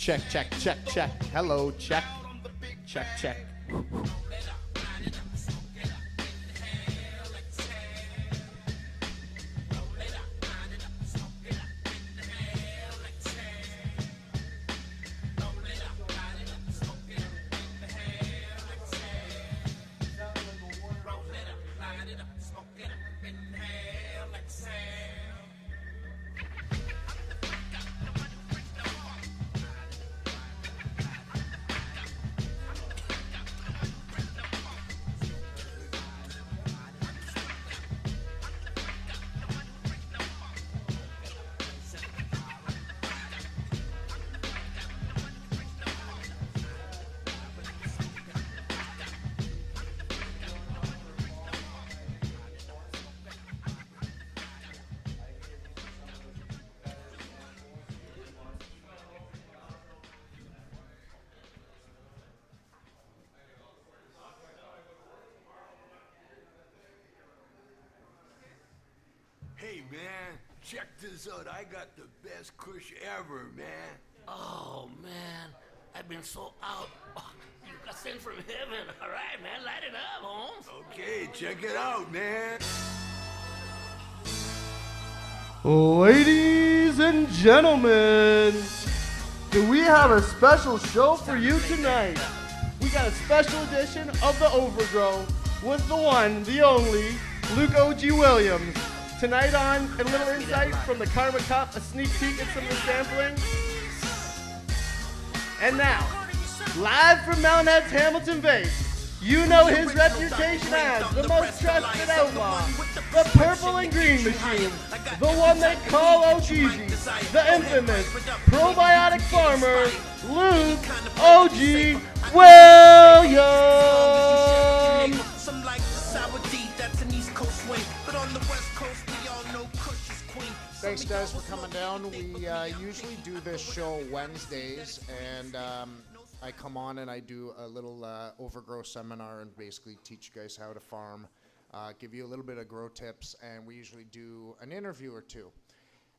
Check, check, check, check. Hello, check. Check, check. Hey, man, check this out. I got the best kush ever, man. Oh, man, I've been so out. Oh, you got sent from heaven. All right, man, light it up, Holmes. Okay, check it out, man. Ladies and gentlemen, do we have a special show for you tonight? We got a special edition of the Overgrow with the one, the only, Luke O.G. Williams. Tonight on a little insight from the Karma Cup, a sneak peek at some of the sampling. And now, live from Melanheadz Hamilton Vape, you know his reputation as the most trusted outlaw, the purple and green machine, the one they call OGG, the infamous probiotic farmer, Luke O.G. Williams. Thanks, guys, for coming down. We usually do this show Wednesdays, and I come on and I do a little overgrow seminar and basically teach you guys how to farm, give you a little bit of grow tips, and we usually do an interview or two.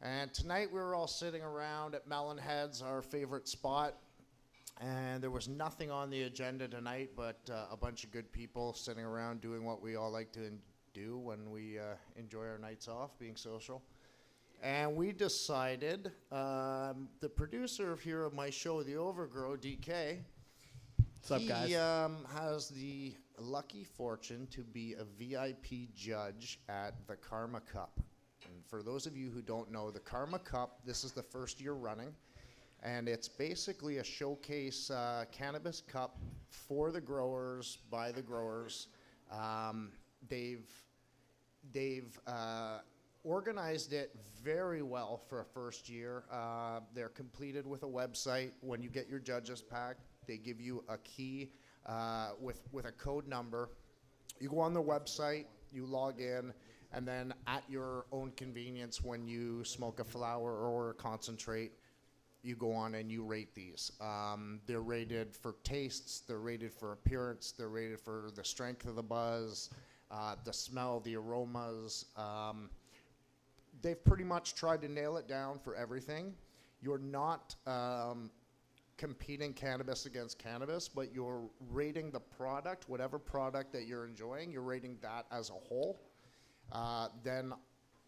And tonight we were all sitting around at Melanheadz, our favorite spot, and there was nothing on the agenda tonight but a bunch of good people sitting around doing what we all like to do when we enjoy our nights off, being social. And we decided, the producer of here of my show, The Overgrow, DK, What's up, guys? he has the lucky fortune to be a VIP judge at the Karma Cup. And for those of you who don't know, the Karma Cup, this is the first year running, and it's basically a showcase cannabis cup for the growers, by the growers. They've organized it very well for a first year. They're completed with a website. When you get your judges pack, they give you a key with a code number. You go on the website, you log in, and then at your own convenience, when you smoke a flower or a concentrate, you go on and you rate these. They're rated for tastes, they're rated for appearance, they're rated for the strength of the buzz, the smell, the aromas. They've pretty much tried to nail it down for everything. You're not competing cannabis against cannabis, but you're rating the product, whatever product that you're enjoying, you're rating that as a whole. Then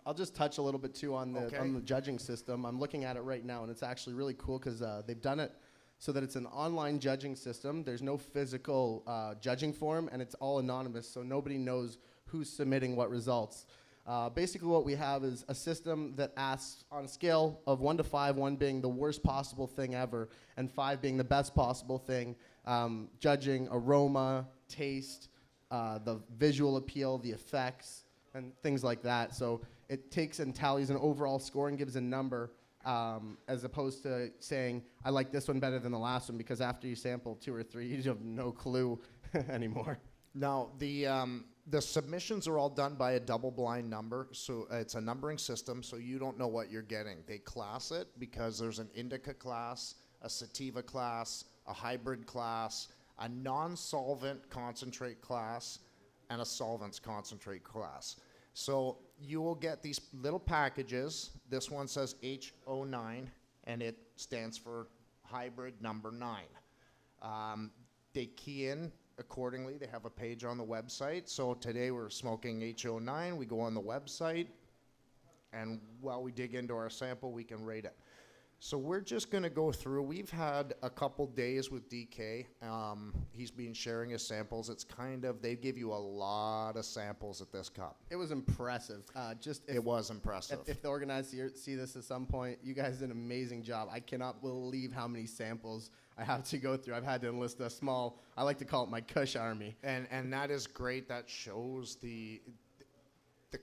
I'll just touch a little bit too on the Okay. judging system. I'm looking at it right now, and it's actually really cool because they've done it so that it's an online judging system. There's no physical judging form, and it's all anonymous, so nobody knows who's submitting what results. Basically, what we have is a system that asks on a scale of 1 to 5, 1 being the worst possible thing ever, and 5 being the best possible thing, judging aroma, taste, the visual appeal, the effects, and things like that. So it takes and tallies an overall score and gives a number, as opposed to saying, I like this one better than the last one, because after you sample 2 or 3, you have no clue anymore. now the submissions are all done by a double-blind number, so it's a numbering system, so you don't know what you're getting. They class it because there's an indica class, a sativa class, a hybrid class, a non-solvent concentrate class, and a solvents concentrate class. So you will get these little packages. This one says H09, and it stands for hybrid number 9. They key in accordingly. They have a page on the website. So today we're smoking HO9. We go on the website, and while we dig into our sample, we can rate it. So we're just going to go through. We've had a couple days with DK. He's been sharing his samples. It's kind of, they give you a lot of samples at this cup. It was impressive. It was impressive. If the organizers see this at some point, you guys did an amazing job. I cannot believe how many samples I have to go through. I've had to enlist a small, I like to call it my Kush army. And that is great. That shows the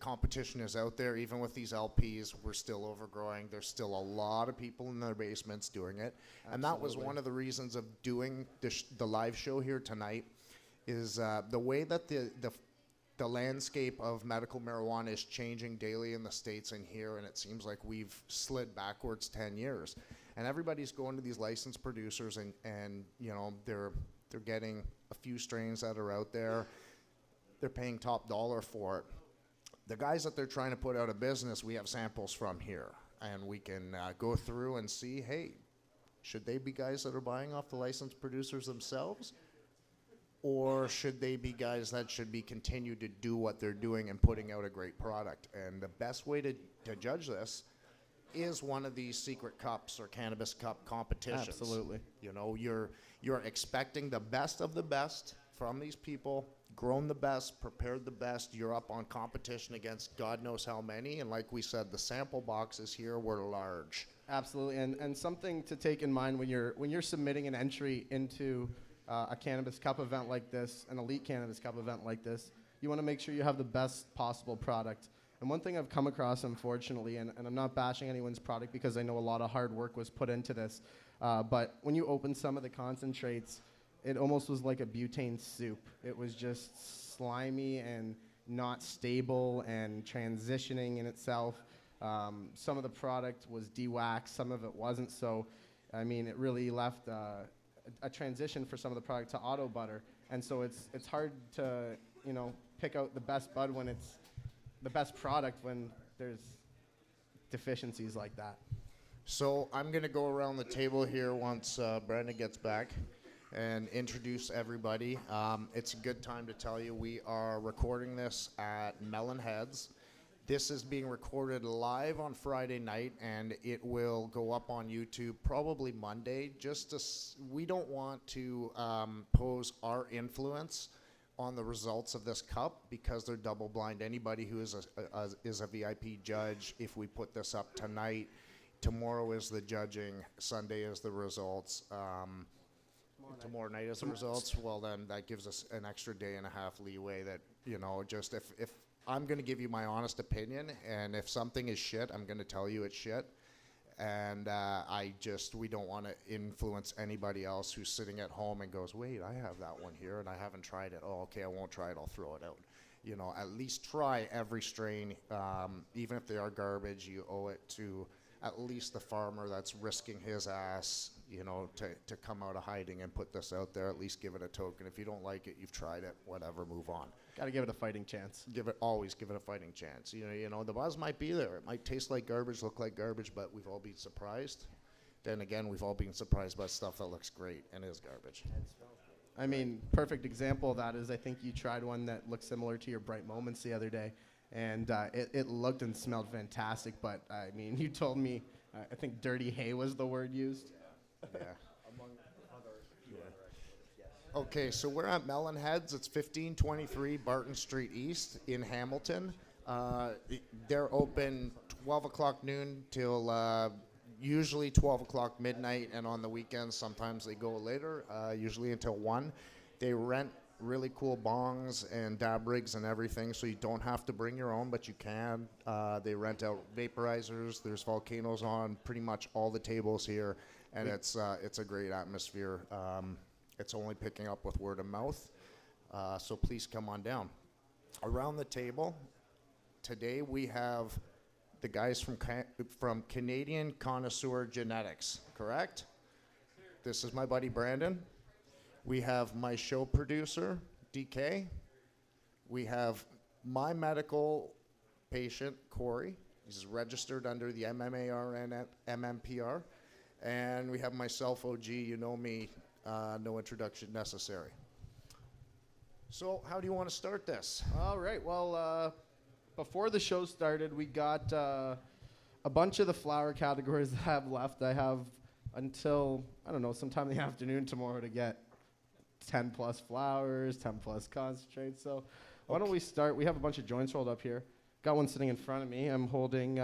competition is out there. Even with these LPs, we're still overgrowing. There's still a lot of people in their basements doing it. Absolutely. And that was one of the reasons of doing the live show here tonight is the way that the landscape of medical marijuana is changing daily in the States and here, and it seems like we've slid backwards 10 years. And everybody's going to these licensed producers and you know, they're getting a few strains that are out there. They're paying top dollar for it. The guys that they're trying to put out of business, we have samples from here, and we can go through and see, hey, should they be guys that are buying off the licensed producers themselves, or should they be guys that should be continue to do what they're doing and putting out a great product? And the best way to judge this is one of these secret cups or cannabis cup competitions. Absolutely. You know, you're expecting the best of the best from these people, grown the best, prepared the best. You're up on competition against God knows how many. And like we said, the sample boxes here were large. Absolutely. And something to take in mind when you're submitting an entry into a Cannabis Cup event like this, an elite Cannabis Cup event like this, you want to make sure you have the best possible product. And one thing I've come across, unfortunately, and I'm not bashing anyone's product because I know a lot of hard work was put into this, but when you open some of the concentrates, it almost was like a butane soup. It was just slimy and not stable and transitioning in itself. Some of the product was de-waxed, some of it wasn't. So, I mean, it really left a transition for some of the product to auto butter. And so it's hard to, you know, pick out the best bud when it's the best product when there's deficiencies like that. So I'm going to go around the table here once Brandon gets back and introduce everybody. It's a good time to tell you we are recording this at Melanheadz. This is being recorded live on Friday night, and it will go up on YouTube probably Monday. We don't want to pose our influence on the results of this cup because they're double blind. Anybody who is a VIP judge, if we put this up tonight, tomorrow is the judging, Sunday is the results. Tomorrow night is the results. Well, then that gives us an extra day and a half leeway that, you know, just if I'm going to give you my honest opinion, and if something is shit, I'm going to tell you it's shit. And we don't want to influence anybody else who's sitting at home and goes, wait, I have that one here and I haven't tried it. Oh, okay, I won't try it. I'll throw it out. You know, at least try every strain. Even if they are garbage, you owe it to at least the farmer that's risking his ass, you know, to come out of hiding and put this out there. At least give it a token. If you don't like it, you've tried it, whatever, move on. Got to give it a fighting chance. Always give it a fighting chance. You know, the buzz might be there. It might taste like garbage, look like garbage, but we've all been surprised. Then again, we've all been surprised by stuff that looks great and is garbage. I mean, perfect example of that is I think you tried one that looked similar to your Bright Moments the other day. And it looked and smelled fantastic, but I mean, you told me, I think dirty hay was the word used. Yeah. Among other few Okay, so we're at Melanheadz. It's 1523 Barton Street East in Hamilton. They're open 12 o'clock noon till usually 12 o'clock midnight, and on the weekends sometimes they go later, usually until 1. They rent really cool bongs and dab rigs and everything, so you don't have to bring your own, but you can. They rent out vaporizers. There's volcanoes on pretty much all the tables here, and it's a great atmosphere. It's only picking up with word of mouth, so please come on down. Around the table today we have the guys from Canadian Connoisseur Genetics, correct? This is my buddy Brandon. We have my show producer, DK. We have my medical patient, Corey. He's registered under the MMAR and MMPR. And we have myself, OG, you know me, no introduction necessary. So how do you want to start this? All right. Well, before the show started, we got a bunch of the flower categories that I have left. I have until, I don't know, sometime in the afternoon tomorrow to get 10 plus flowers, 10 plus concentrates. So why don't we start? We have a bunch of joints rolled up here. Got one sitting in front of me. I'm holding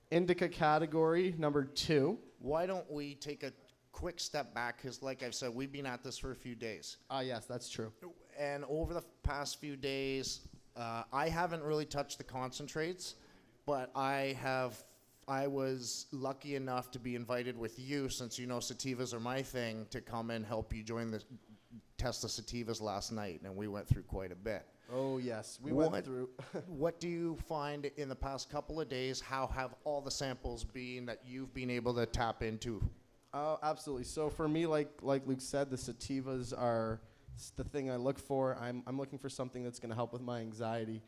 indica category number 2. Why don't we take a quick step back? Because like I've said, we've been at this for a few days. Yes, that's true. And over the past few days, I haven't really touched the concentrates, but I was lucky enough to be invited with you, since you know sativas are my thing, to come and help you test the sativas last night, and we went through quite a bit. Oh, yes. We went through. What do you find in the past couple of days? How have all the samples been that you've been able to tap into? Oh, absolutely. So for me, like Luke said, the sativas are the thing I look for. I'm looking for something that's going to help with my anxiety.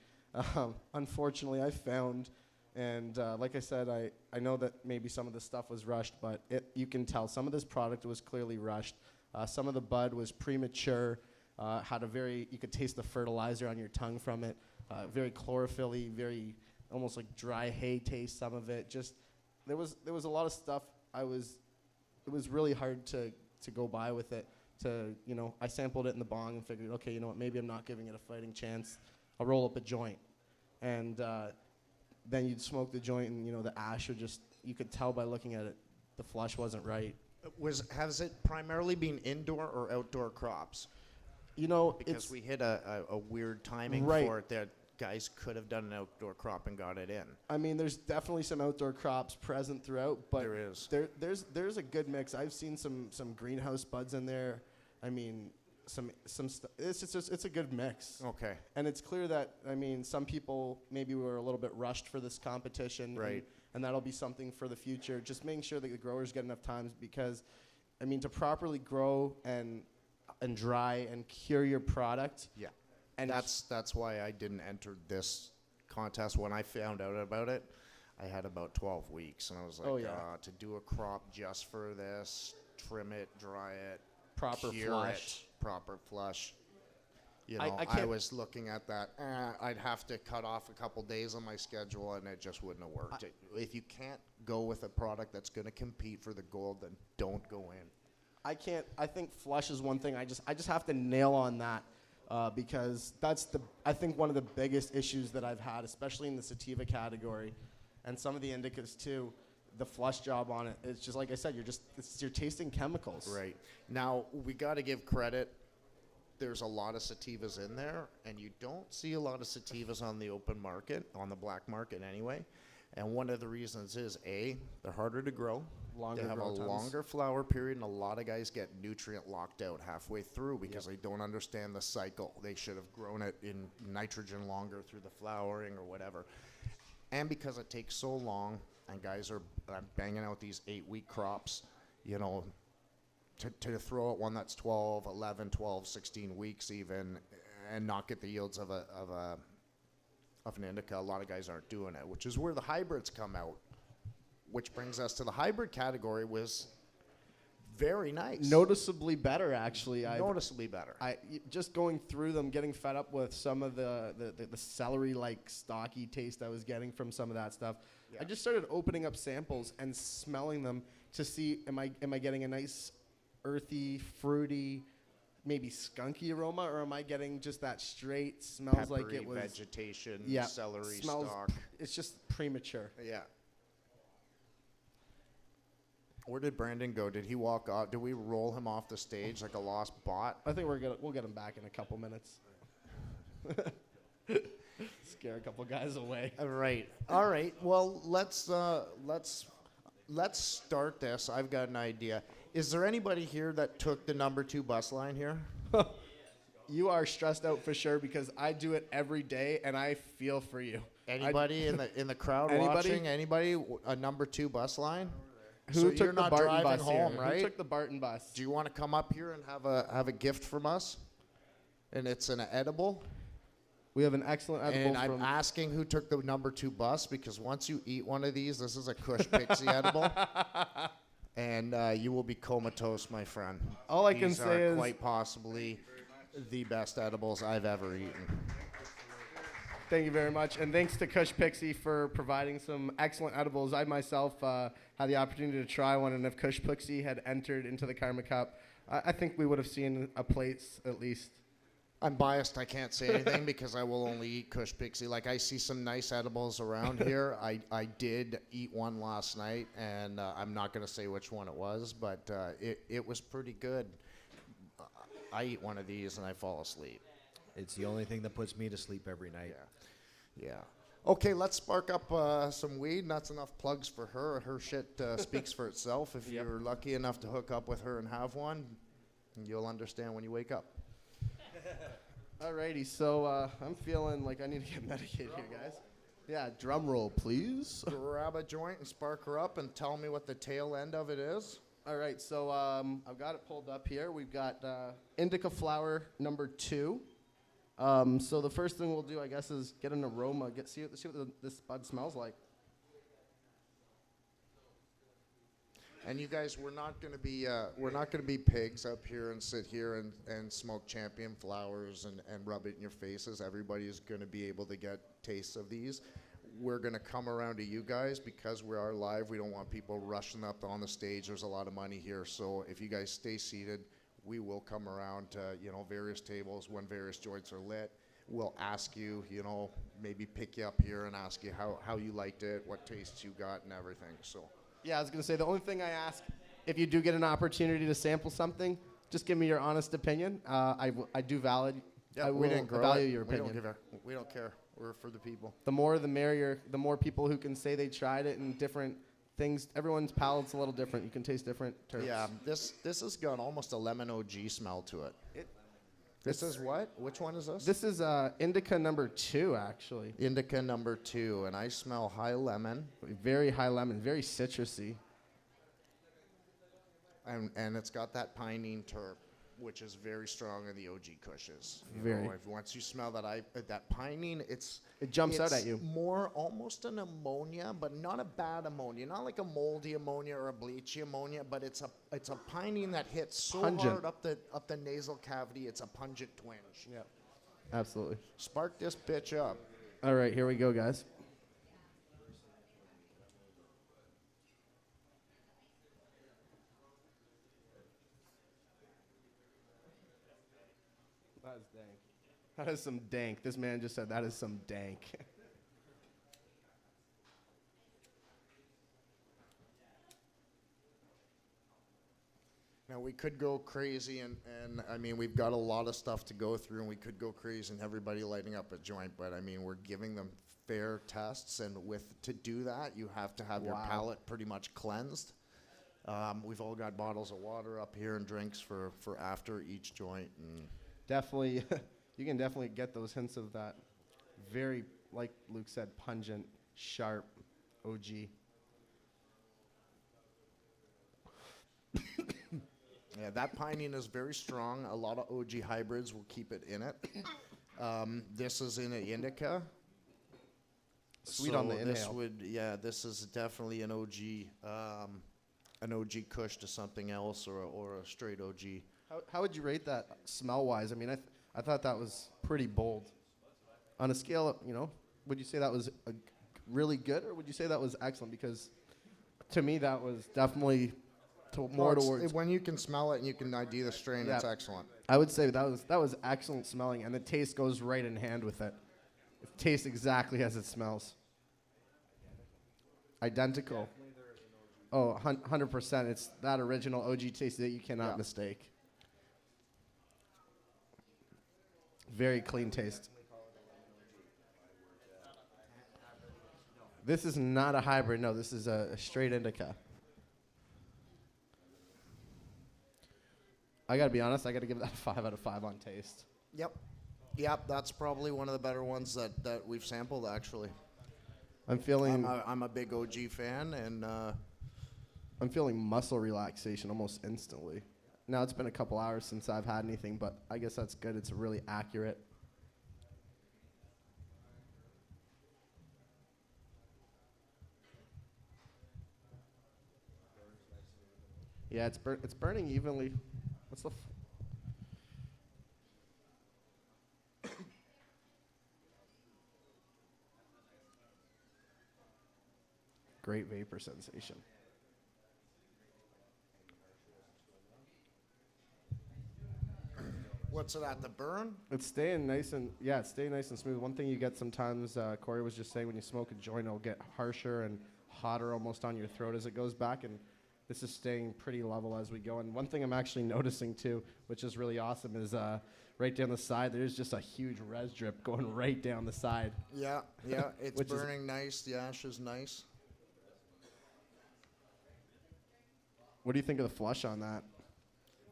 Unfortunately, I found, and like I said, I know that maybe some of the stuff was rushed, but you can tell some of this product was clearly rushed. Some of the bud was premature. Had you could taste the fertilizer on your tongue from it. Very chlorophyll-y, very almost like dry hay taste. Some of it just there was a lot of stuff. It was really hard to go by with it. I sampled it in the bong and figured, okay, you know what? Maybe I'm not giving it a fighting chance. I'll roll up a joint, and then you'd smoke the joint, and the ash would you could tell by looking at it, the flush wasn't right. Has it primarily been indoor or outdoor crops? Because we hit a weird timing for it that guys could have done an outdoor crop and got it in. I mean, there's definitely some outdoor crops present throughout, but there is. There's a good mix. I've seen some greenhouse buds in there. I mean, some stuff. It's a good mix. Okay. And it's clear that some people maybe were a little bit rushed for this competition. Right. And that'll be something for the future. Just making sure that the growers get enough time, because, to properly grow and dry and cure your product. Yeah. And that's why I didn't enter this contest. When I found out about it, I had about 12 weeks, and I was like, to do a crop just for this, trim it, dry it, proper flush. Proper flush. I was looking at that. I'd have to cut off a couple days on my schedule, and it just wouldn't have worked. If you can't go with a product that's going to compete for the gold, then don't go in. I think flush is one thing. I just have to nail on that. Because that's I think one of the biggest issues that I've had, especially in the sativa category, and some of the indicas too. The flush job on it, it's just like I said, you're tasting chemicals. Right. Now we got to give credit. There's a lot of sativas in there, and you don't see a lot of sativas on the open market, on the black market anyway. And one of the reasons is they're harder to grow. They have a longer flower period, and a lot of guys get nutrient locked out halfway through because they don't understand the cycle. They should have grown it in nitrogen longer through the flowering or whatever. And because it takes so long, and guys are banging out these 8-week crops, to throw out one that's 12, 11, 12, 16 weeks even, and not get the yields of an indica, a lot of guys aren't doing it, which is where the hybrids come out. Which brings us to the hybrid category, was very nice. Noticeably better, actually. Noticeably better. Just going through them, getting fed up with some of the celery-like stocky taste I was getting from some of that stuff. Yeah. I just started opening up samples and smelling them to see, am I getting a nice earthy, fruity, maybe skunky aroma, or am I getting just that straight, smells peppery, like it was vegetation, celery smells stalk. It's just premature. Yeah. Where did Brandon go? Did he walk off? Did we roll him off the stage like a lost bot? I think we'll get him back in a couple minutes. Scare a couple guys away. All right. Well, let's start this. I've got an idea. Is there anybody here that took the number 2 bus line here? You are stressed out for sure, because I do it every day, and I feel for you. Anybody in the crowd watching? Anybody a number 2 bus line? Who took the Barton bus home, here? right? Who took the Barton bus? Do you want to come up here and have a gift from us? And it's an edible. We have an excellent edible. And I'm asking who took the number 2 bus, because once you eat one of these, this is a Kush Pixie edible. and you will be comatose, my friend. All I can These say are is quite possibly the best edibles I've ever eaten. thank you very much, and thanks to Kush Pixie for providing some excellent edibles. I myself had the opportunity to try one, and if Kush Pixie had entered into the Karma Cup, I think we would have seen a place at least. I'm biased. I can't say anything because I will only eat Kush Pixie. Like, I see some nice edibles around here. I did eat one last night, and I'm not going to say which one it was, but it was pretty good. I eat one of these, and I fall asleep. It's the only thing that puts me to sleep every night. Yeah. Okay, let's spark up some weed. And that's enough plugs for her. Her shit speaks for itself. If you're lucky enough to hook up with her and have one, you'll understand when you wake up. Alrighty, so I'm feeling like I need to get medicated here, guys. Yeah, drum roll, please. Grab a joint and spark her up and tell me what the tail end of it is. All right, so I've got it pulled up here. We've got indica flower number 2. So the first thing we'll do, I guess, is get an aroma, see what this bud smells like. And you guys, we're not going to be pigs up here and sit here and smoke champion flowers and rub it in your faces. Everybody is going to be able to get tastes of these. We're going to come around to you guys because we are live. We don't want people rushing up on the stage. There's a lot of money here. So if you guys stay seated, we will come around to, various tables when various joints are lit. We'll ask you, maybe pick you up here and ask you how you liked it, what tastes you got and everything. So. Yeah, I was going to say, the only thing I ask, if you do get an opportunity to sample something, just give me your honest opinion. I do value your opinion. We don't care. We're for the people. The more the merrier. The more people who can say they tried it and different things. Everyone's palate's a little different. You can taste different terps. Yeah, this has got almost a lemon OG smell to it. This is what? Which one is this? This is indica number 2, actually. Indica number 2, and I smell high lemon. Very high lemon, very citrusy. And it's got that pinene terp, which is very strong in the OG Kushes. Once you smell that pinene, it jumps out at you. More almost an ammonia, but not a bad ammonia, not like a moldy ammonia or a bleachy ammonia, but it's a pinene that hits so pungent. hard up the nasal cavity. It's a pungent twinge. Yeah, absolutely. Spark this bitch up. All right, here we go, guys. That is dank. That is some dank. This man just said that is some dank. Now, we could go crazy, and I mean, we've got a lot of stuff to go through, and we could go crazy and everybody lighting up a joint, but I mean, we're giving them fair tests, and to do that, you have to have your palate pretty much cleansed. We've all got bottles of water up here and drinks for after each joint. And definitely, you can definitely get those hints of that very, like Luke said, pungent, sharp OG. Yeah, that pinene is very strong. A lot of OG hybrids will keep it in it. This is in an indica. Sweet on the inhale. This is definitely an OG Kush to something else or a straight OG. How would you rate that smell-wise? I mean, I thought that was pretty bold. On a scale of, would you say that was really good, or would you say that was excellent? Because to me, that was definitely towards. When you can smell it and you can ID the strain, it's excellent. I would say that was excellent smelling, and the taste goes right in hand with it. It tastes exactly as it smells. Identical. Oh, 100%. It's that original OG taste that you cannot mistake. Very clean taste. This is not a hybrid. No, this is a straight indica. I got to be honest. I got to give that a 5 out of 5 on taste. Yep, that's probably one of the better ones that we've sampled, actually. I'm feeling... I'm a big OG fan, and... I'm feeling muscle relaxation almost instantly. Now, it's been a couple hours since I've had anything, but I guess that's good. It's really accurate. Yeah, it's burning evenly. What's the? Great vapor sensation. What's it at, the burn? It's staying nice and smooth. One thing you get sometimes, Corey was just saying, when you smoke a joint, it'll get harsher and hotter almost on your throat as it goes back, and this is staying pretty level as we go. And one thing I'm actually noticing too, which is really awesome, is right down the side, there's just a huge res drip going right down the side. Yeah, it's burning nice. The ash is nice. What do you think of the flush on that?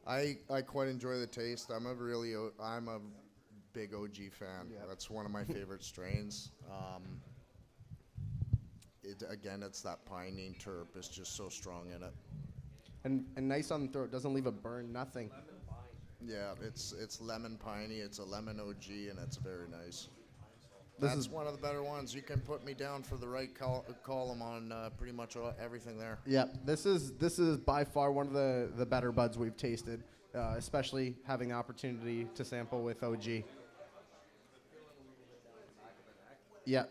I quite enjoy the taste. I'm a big OG fan. Yep. That's one of my favorite strains. It's that pinene terp. It's just so strong in it. And nice on the throat, doesn't leave a burn, nothing. Yeah, it's lemon piney. It's a lemon OG, and it's very nice. This That's is one of the better ones. You can put me down for the right column on pretty much everything there. Yeah, this is by far one of the better buds we've tasted, especially having the opportunity to sample with OG. Yeah,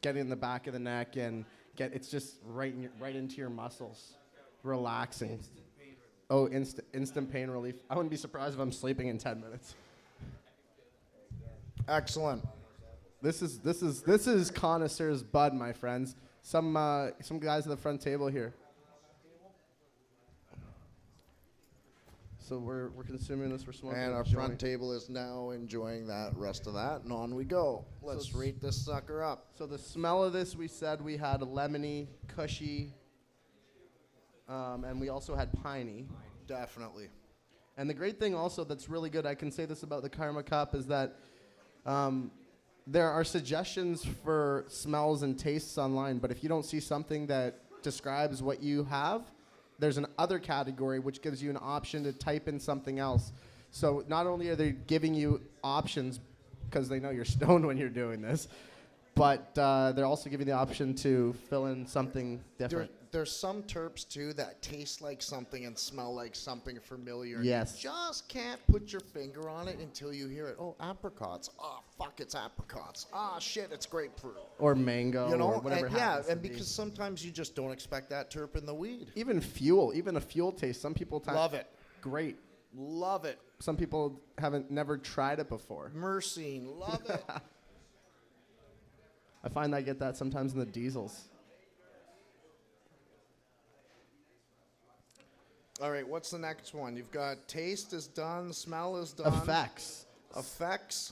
getting in the back of the neck and it's just right into your muscles, relaxing. Oh, instant pain relief. I wouldn't be surprised if I'm sleeping in 10 minutes. Excellent. This is connoisseur's bud, my friends. Some guys at the front table here. So we're consuming this. We're smoking. And a our joint. front table is now enjoying that rest of that, and on we go. Let's rate this sucker up. So the smell of this, we said we had lemony, cushy, and we also had piney. Definitely. And the great thing also that's really good, I can say this about the Karma Cup, is that there are suggestions for smells and tastes online, but if you don't see something that describes what you have, there's an other category which gives you an option to type in something else. So not only are they giving you options because they know you're stoned when you're doing this, but they're also giving you the option to fill in something different. There's some terps, too, that taste like something and smell like something familiar. Yes. And you just can't put your finger on it until you hear it. Oh, apricots. Oh, fuck, it's apricots. Ah, shit, it's grapefruit. Or mango, You know, or whatever and happens to and be. because sometimes you just don't expect that terp in the weed. Even a fuel taste. Some people Love it. Great. Love it. Some people never tried it before. Myrcene, love it. I find I get that sometimes in the diesels. All right, what's the next one? You've got taste is done, smell is done. Effects. Effects.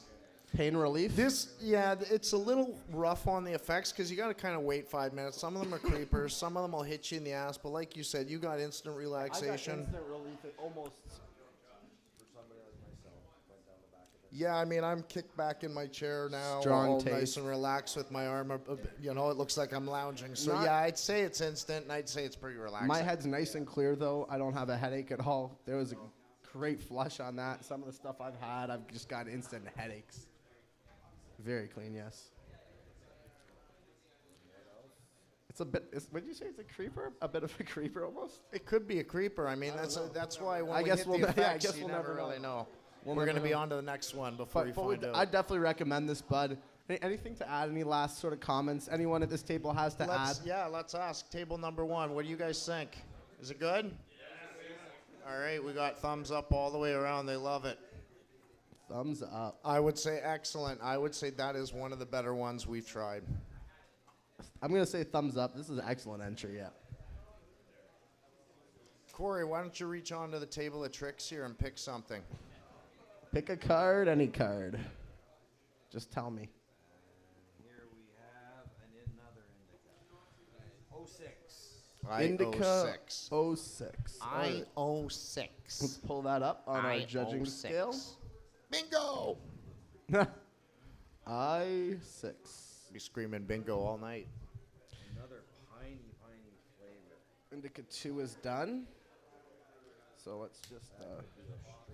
Pain relief. It's a little rough on the effects because you got to kind of wait 5 minutes. Some of them are creepers. Some of them will hit you in the ass. But like you said, you got instant relaxation. instant relief. Almost. Yeah, I mean, I'm kicked back in my chair now, Strong all taste. nice and relaxed with my arm. You know, it looks like I'm lounging. So Not- yeah, I'd say it's instant, and I'd say it's pretty relaxing. My head's nice and clear, though. I don't have a headache at all. There was a great flush on that. Some of the stuff I've had, I've just got instant headaches. Very clean, yes. It's a bit. Would you say it's a creeper? A bit of a creeper, almost. It could be a creeper. I mean, that's why when I we guess hit we'll the ne- yeah, I effects, guess you we'll never never really know. We'll We're going to never be know. on to the next one before you But find out. I definitely recommend this bud. Anything to add? Any last sort of comments anyone at this table has to add? Let's ask table number one. What do you guys think? Is it good? All right, we got thumbs up all the way around. They love it. Thumbs up. I would say excellent. I would say that is one of the better ones we've tried. I'm going to say thumbs up. This is an excellent entry, yeah. Corey, why don't you reach onto the table of tricks here and pick something? Pick a card, any card. Just tell me. Here we have another indica. 06. Indica 06. 06. All right. Let's 06. pull that up on our judging scale. Bingo! I6. Be screaming bingo all night. Another piney flavor. Indica 2 is done. So let's just...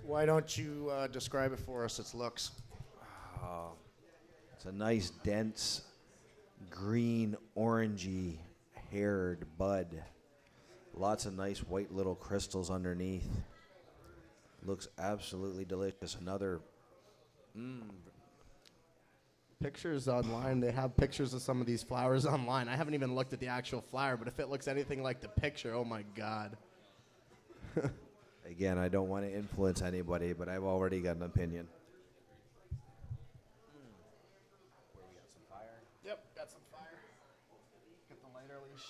Why don't you describe it for us, its looks? It's a nice, dense, green, orangey haired bud. Lots of nice white little crystals underneath. Looks absolutely delicious. Another. Pictures online. They have pictures of some of these flowers online. I haven't even looked at the actual flower, but if it looks anything like the picture, oh my God. Again, I don't want to influence anybody, but I've already got an opinion. Yep, got some fire. Get the lighter leash.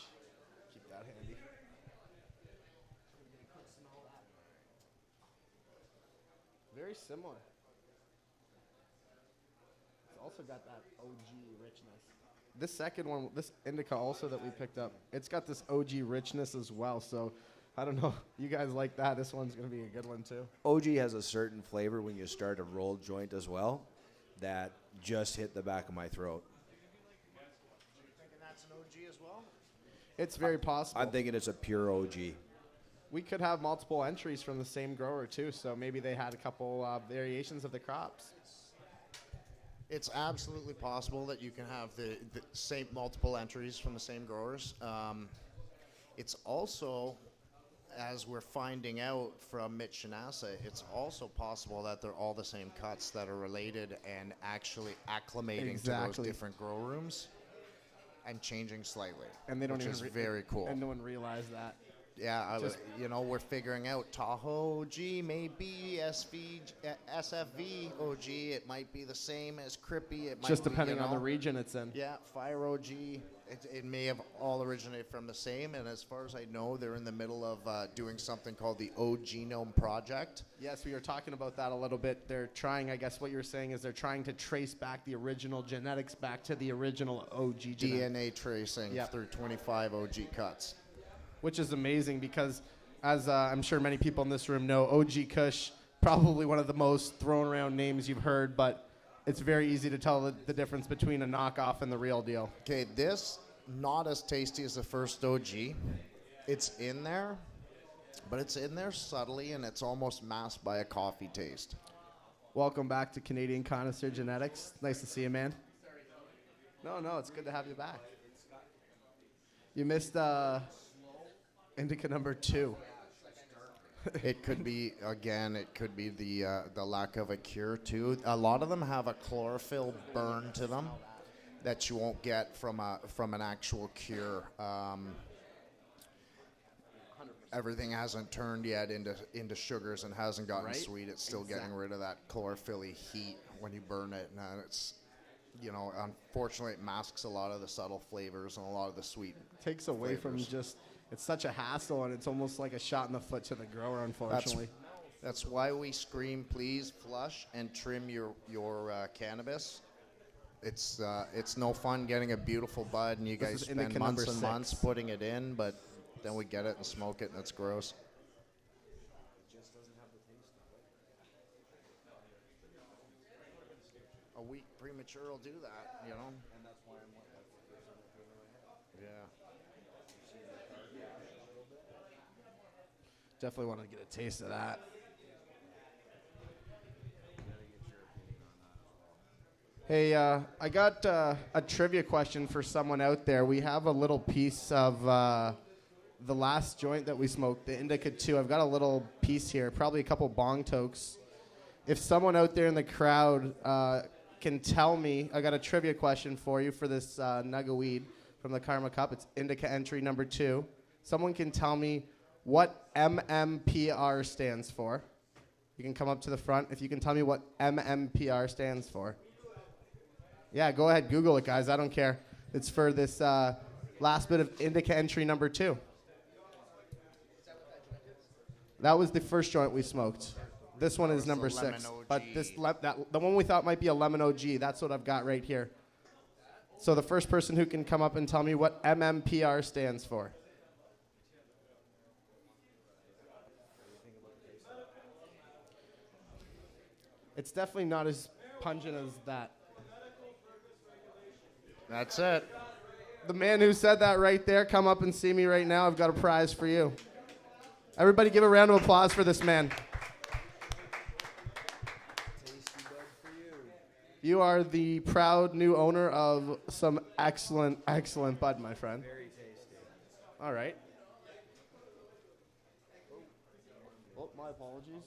Keep that handy. Very similar. It's also got that OG richness. This second one, this indica also that we picked up, it's got this OG richness as well. So I don't know. You guys like that? This one's going to be a good one too. OG has a certain flavor when you start a rolled joint as well that just hit the back of my throat. Thinking that's an OG as well? It's very possible. I'm thinking it's a pure OG. We could have multiple entries from the same grower too, so maybe they had a couple variations of the crops. It's absolutely possible that you can have the same multiple entries from the same growers. It's also, as we're finding out from Mitch Shanassa, it's also possible that they're all the same cuts that are related and actually acclimating to those different grow rooms and changing slightly. And they don't which even is very cool. And no one realized that. Yeah, we're figuring out Tahoe OG, maybe SFV OG. It might be the same as Crippy. It might Just be, depending on the region it's in. Yeah, Fire OG. It may have all originated from the same, and as far as I know, they're in the middle of doing something called the O-Genome Project. Yes, we were talking about that a little bit. They're trying, I guess what you're saying is they're trying to trace back the original genetics back to the original OG genetics. DNA tracing through 25 OG cuts. Which is amazing because, as I'm sure many people in this room know, OG Kush, probably one of the most thrown around names you've heard, but it's very easy to tell the difference between a knockoff and the real deal. Okay, this, not as tasty as the first OG. It's in there, but it's in there subtly, and it's almost masked by a coffee taste. Welcome back to Canadian Connoisseur Genetics. Nice to see you, man. No, it's good to have you back. You missed indica number 2. It could be, again, it could be the lack of a cure, too. A lot of them have a chlorophyll burn to them that you won't get from an actual cure. Everything hasn't turned yet into sugars and hasn't gotten sweet. It's still getting rid of that chlorophyll-y heat when you burn it. And it's, unfortunately, it masks a lot of the subtle flavors and a lot of the sweet Takes away from just... It's such a hassle, and it's almost like a shot in the foot to the grower, unfortunately. That's why we scream, please flush and trim your cannabis. It's no fun getting a beautiful bud, and you guys spend months and months putting it in, but then we get it and smoke it, and it's gross. It just doesn't have the taste of it. A week premature will do that, And that's why I'm like, that's the first thing that came to my head. Yeah. Definitely want to get a taste of that. Hey, I got a trivia question for someone out there. We have a little piece of the last joint that we smoked, the Indica 2. I've got a little piece here, probably a couple bong tokes. If someone out there in the crowd can tell me, I got a trivia question for you for this nug of weed from the Karma Cup. It's Indica entry number 2. Someone can tell me what MMPR stands for. You can come up to the front if you can tell me what MMPR stands for. Yeah, go ahead, Google it, guys. I don't care. It's for this last bit of Indica entry number 2. That was the first joint we smoked. This one is number 6. But the one we thought might be a lemon OG, that's what I've got right here. So the first person who can come up and tell me what MMPR stands for. It's definitely not as pungent as that. That's it. The man who said that right there, come up and see me right now. I've got a prize for you. Everybody give a round of applause for this man. Tasty bud for you. You are the proud new owner of some excellent, excellent bud, my friend. Very tasty. All right. My apologies.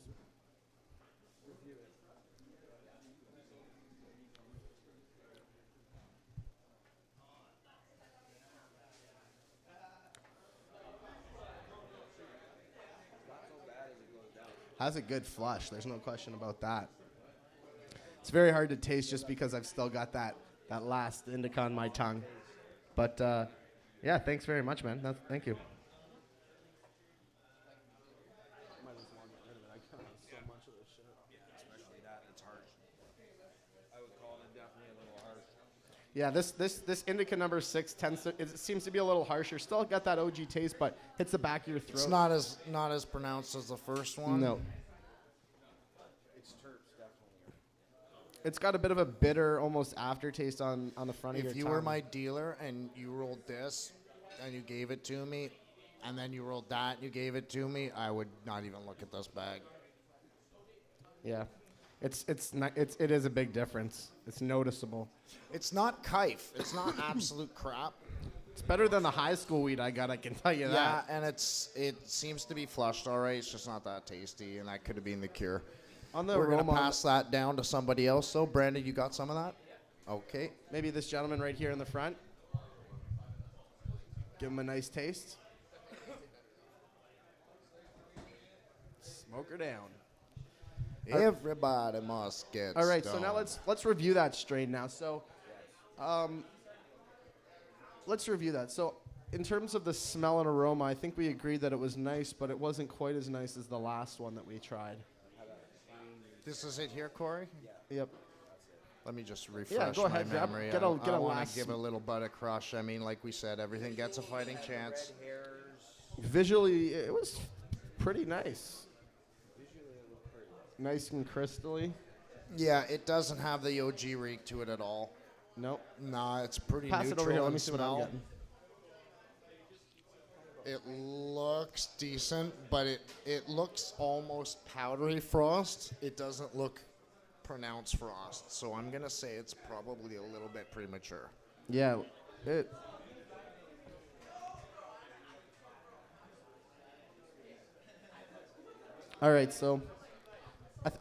Has a good flush. There's no question about that. It's very hard to taste just because I've still got that last indica on my tongue. But yeah, thanks very much, man. Thank you. Might as well get rid of it. I can't have so much of this shit. Especially that, it's harsh. I would call it definitely a little harsh. Yeah, this indica number 6 it seems to be a little harsher. Still got that OG taste, but hits the back of your throat. It's not as pronounced as the first one. No. It's terps, definitely. It's got a bit of a bitter, almost aftertaste on the front of your If you tongue. were my dealer and you rolled this and you gave it to me, and then you rolled that and you gave it to me, I would not even look at this bag. Yeah, it is a big difference. It's noticeable. It's not kife. It's not absolute crap. It's better than the high school weed I got. I can tell you Yeah, that. and it seems to be flushed all right. It's just not that tasty, and that could have been the cure. On the We're gonna aroma, pass that down to somebody else. So, Brandon, you got some of that? Okay. maybe this gentleman right here in the front. Give him a nice taste. Smoke her down. Everybody must get All right, so stoned. now let's review that strain now. So, let's review that. So, in terms of the smell and aroma, I think we agreed that it was nice, but it wasn't quite as nice as the last one that we tried. This is it here, Corey? Yep. Let me just refresh go my ahead, grab- memory. get a I last want to give a little butt of crush. I mean, like we said, everything gets a fighting chance. Visually, it was pretty nice. Nice and crystally. Yeah, it doesn't have the OG reek to it at all. Nope. Nah, it's pretty Pass neutral it over here. Let in me see what I'm smell. getting. It looks decent, but it looks almost powdery frost. It doesn't look pronounced frost. So I'm going to say it's probably a little bit premature. Yeah. It. All right, so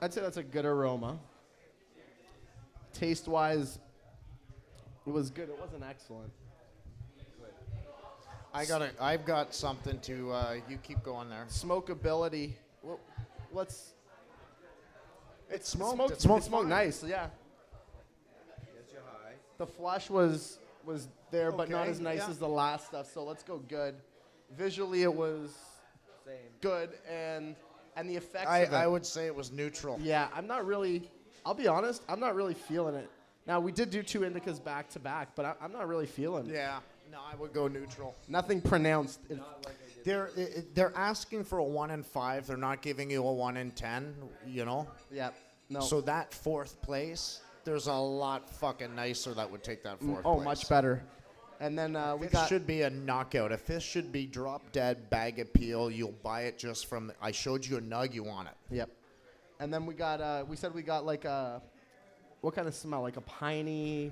I'd say that's a good aroma. Taste-wise, it was good. It wasn't excellent. I've got something to. You keep going there. Smokability. Well, let's. It smoked. It It smoked smoked fine. nice. Yeah. Gets you high. The flush was there, but not Okay, as nice yeah. as the last stuff. So let's go good. Visually, it was Same. good, and the effects. of it. I would say it was neutral. Yeah, I'm not really. I'll be honest. I'm not really feeling it. Now we did do 2 indicas back to back, but I'm not really feeling it. Yeah. No, I would go neutral. Nothing pronounced. They're asking for a 1 in 5. They're not giving you a 1 in 10. You know. Yeah. No. So that 4th place, there's a lot fucking nicer that would take that 4th oh, place. much better. And then we This got. should be a knockout. If this should be drop dead bag appeal, you'll buy it just from. I showed you a nug. You want it. Yep. And then we got. We said we got like a. What kind of smell? Like a piney,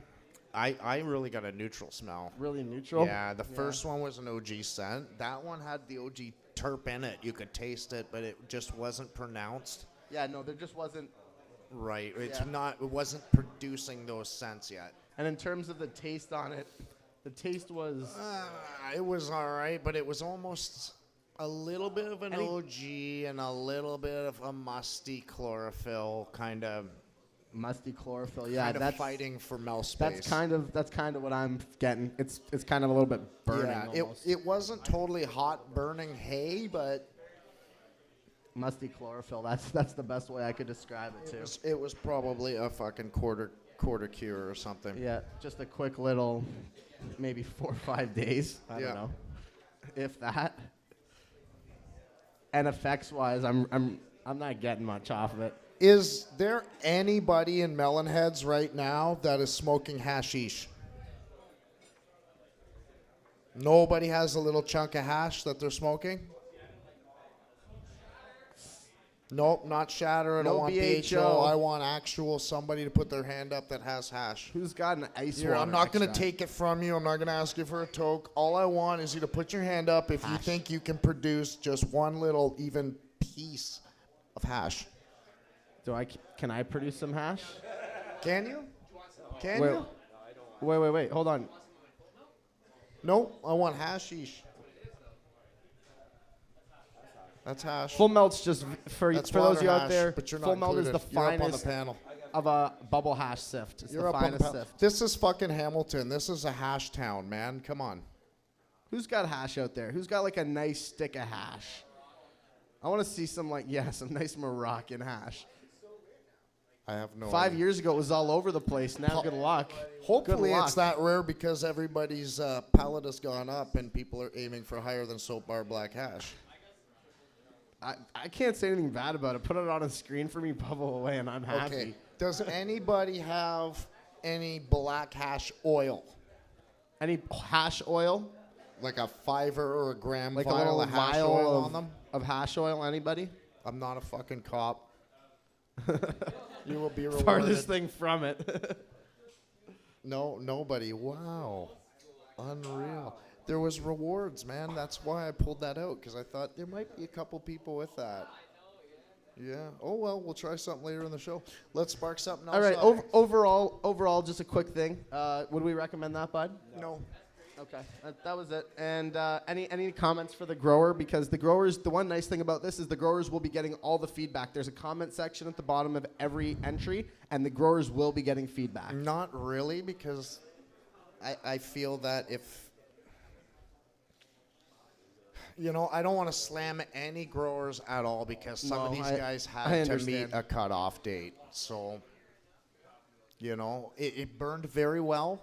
I really got a neutral smell. really neutral. Yeah, the first one was an OG scent. That one had the OG terp in it. You could taste it, but it just wasn't pronounced. Yeah. No, there just wasn't. Right. It's Yeah. not. It wasn't producing those scents yet. And in terms of the taste on it, the taste was. It was all right, but it was almost a little bit of an Any- OG and a little bit of a musty chlorophyll kind of. Musty chlorophyll. Yeah, Kind of that's fighting for mouth space. that's kind of what I'm getting. It's kind of a little bit burning. Yeah, almost. it wasn't totally hot burning hay, but Musty chlorophyll. That's the best way I could describe it too. it was probably a fucking quarter cure or something. Yeah, just a quick little, maybe 4 or 5 days. I Yeah. don't know, if that. And effects wise, I'm not getting much off of it. Is there anybody in Melanheadz right now that is smoking hashish? Nobody has a little chunk of hash that they're smoking? Nope, not shatter. I don't No want BHO. BHO. I want actual somebody to put their hand up that has hash. Who's got an ice Here, water I'm not going to extract? take it from you. I'm not going to ask you for a toke. All I want is you to put your hand up if you think you can produce just one little even piece of hash. Can I produce some hash? Can you? Can Wait. you? Wait. Hold on. No, I want hashish. That's hash. Full melt's just for That's those of you water out there. hash, but you're Full not melt is included. the You're up on the finest panel. of a bubble hash sift. It's You're the up on the finest panel. sift. This is fucking Hamilton. This is a hash town, man. Come on. Who's got hash out there? Who's got like a nice stick of hash? I want to see some some nice Moroccan hash. I have no 5 idea. years ago, it was all over the place. Now, good luck. Hopefully Good luck. it's that rare because everybody's palate has gone up and people are aiming for higher than Soap Bar Black Hash. I can't say anything bad about it. Put it on a screen for me, bubble away, and I'm happy. Okay. Does anybody have any black hash oil? Any hash oil? Like a $5 or a gram Like a vial little of hash vial oil on them? of hash oil? Anybody? I'm not a fucking cop. You will be rewarded. Farthest thing from it. No, nobody. Wow. Unreal. There was rewards, man. That's why I pulled that out, because I thought there might be a couple people with that. Yeah. Oh, well, we'll try something later in the show. Let's spark something else All right. up. Overall, just a quick thing. Would we recommend that, bud? No. Okay, that was it. And any comments for the grower? Because the one nice thing about this is the growers will be getting all the feedback. There's a comment section at the bottom of every entry, and the growers will be getting feedback. Not really, because I feel that if, I don't want to slam any growers at all, because some of these guys had to meet a cutoff date. So, it burned very well.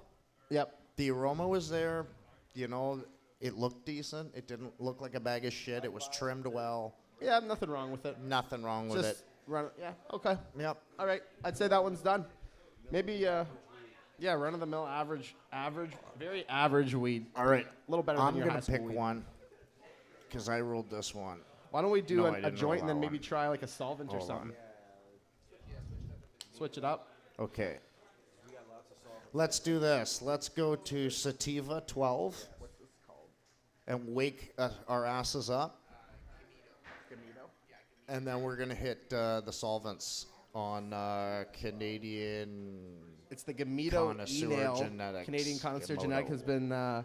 Yep. The aroma was there. It looked decent. It didn't look like a bag of shit. It was trimmed well. Yeah, nothing wrong with it. Nothing wrong with it. Yeah, okay. Yep. All right, I'd say that one's done. Maybe, run-of-the-mill very average weed. All right. A little better I'm than your going high to school pick weed. one, because I rolled this one. Why don't we do No, I a didn't joint roll and then that maybe one. try like a solvent or Hold on. something? Switch it up. Okay. Let's do this. Let's go to Sativa 12 and wake our asses up. And then we're going to hit the solvents on Canadian. It's the Gamito Connoisseur E-nail. Genetics. Canadian Connoisseur Gamito. Genetic has been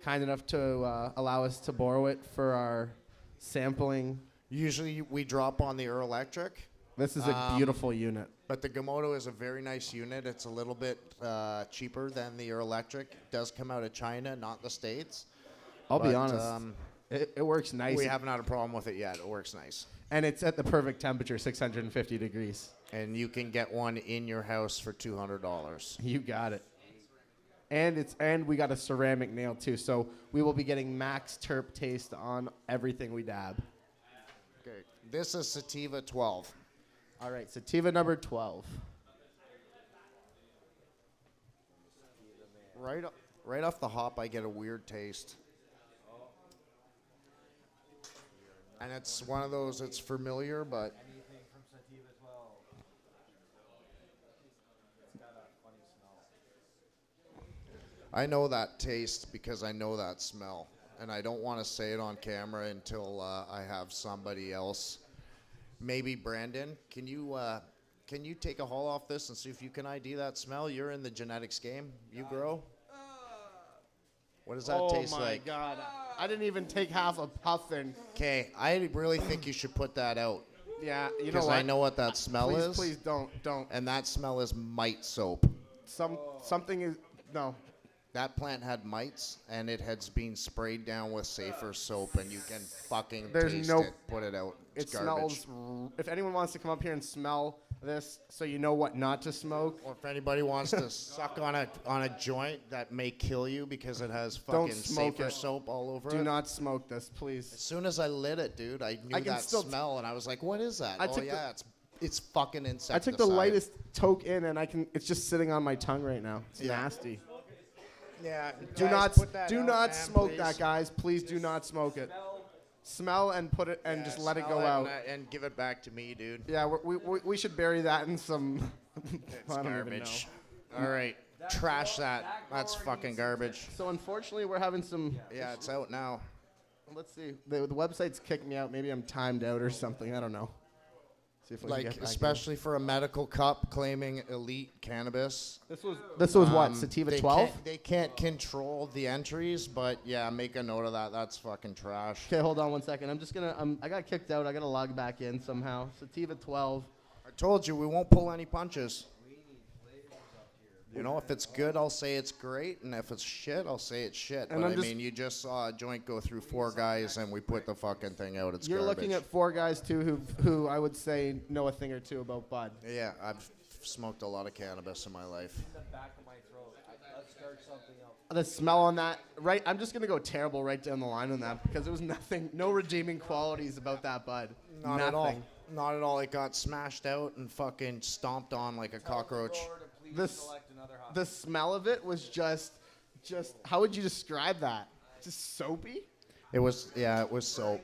kind enough to allow us to borrow it for our sampling. Usually we drop on the Earl Electric. This is a beautiful unit. But the Gamoto is a very nice unit. It's a little bit cheaper than the Earl Electric. It does come out of China, not the States. I'll be But, honest. It works nice. We haven't had a problem with it yet. It works nice. And it's at the perfect temperature, 650 degrees. And you can get one in your house for $200. You got it. And we got a ceramic nail too. So we will be getting max terp taste on everything we dab. Okay. This is Sativa 12. All right, sativa number 12. Right off the hop, I get a weird taste. And it's one of those, it's familiar, but Anything from Sativa 12. It's got a funny smell. I know that taste because I know that smell. And I don't want to say it on camera until I have somebody else. Maybe Brandon, can you take a haul off this and see if you can ID that smell? You're in the genetics game. You grow. What does that taste like? Oh my God! I didn't even take half a puff in. Okay, I really think you should put that out. Yeah, you know Because what? I know what that smell please, is. Please don't. And that smell is mite soap. Something is no. That plant had mites, and it has been sprayed down with safer soap, and you can fucking There's taste no- it. Put it out. It's It garbage. smells. If anyone wants to come up here and smell this, so you know what not to smoke, Or if anybody wants to suck on a joint that may kill you because it has Don't fucking smoke safer it. soap all over do it. not smoke this, As please. soon as I lit it, dude, I knew I can that still smell, and I was like, "What is that?" I Oh took yeah, it's fucking I insecticide. took the lightest toke in, and it's just sitting on my tongue right now. It's Yeah. nasty. Yeah. Do guys, not put that do out, not man, smoke please. that, guys. Please do not smoke it. Smell and put it and Yeah, just let it smell go out. and give it back to me, dude. Yeah, we should bury that in some. It's I don't even garbage. All right, trash that. That's fucking garbage. So unfortunately, we're having some. Yeah, it's out now. Let's see. The website's kicked me out. Maybe I'm timed out or something. I don't know. See if we can Like, get back in. especially for a medical cup claiming elite cannabis. This was what, Sativa 12? They can't control the entries, but yeah, make a note of that. That's fucking trash. Okay, hold on one second. I'm just gonna. I got kicked out. I gotta log back in somehow. Sativa 12. I told you we won't pull any punches. You know, if it's good, I'll say it's great, and if it's shit, I'll say it's shit. And But I'm I mean, you just saw a joint go through 4 guys, and we put the fucking thing out. It's You're garbage. looking at 4 guys too who I would say know a thing or two about bud. Yeah, I've smoked a lot of cannabis in my life. The smell on that, right? I'm just gonna go terrible right down the line on that because there was nothing, no redeeming qualities about that bud. Not nothing. at all. Not at all. It got smashed out and fucking stomped on like a cockroach. The smell of it was just how would you describe that? Just soapy? It was, yeah, it was soap.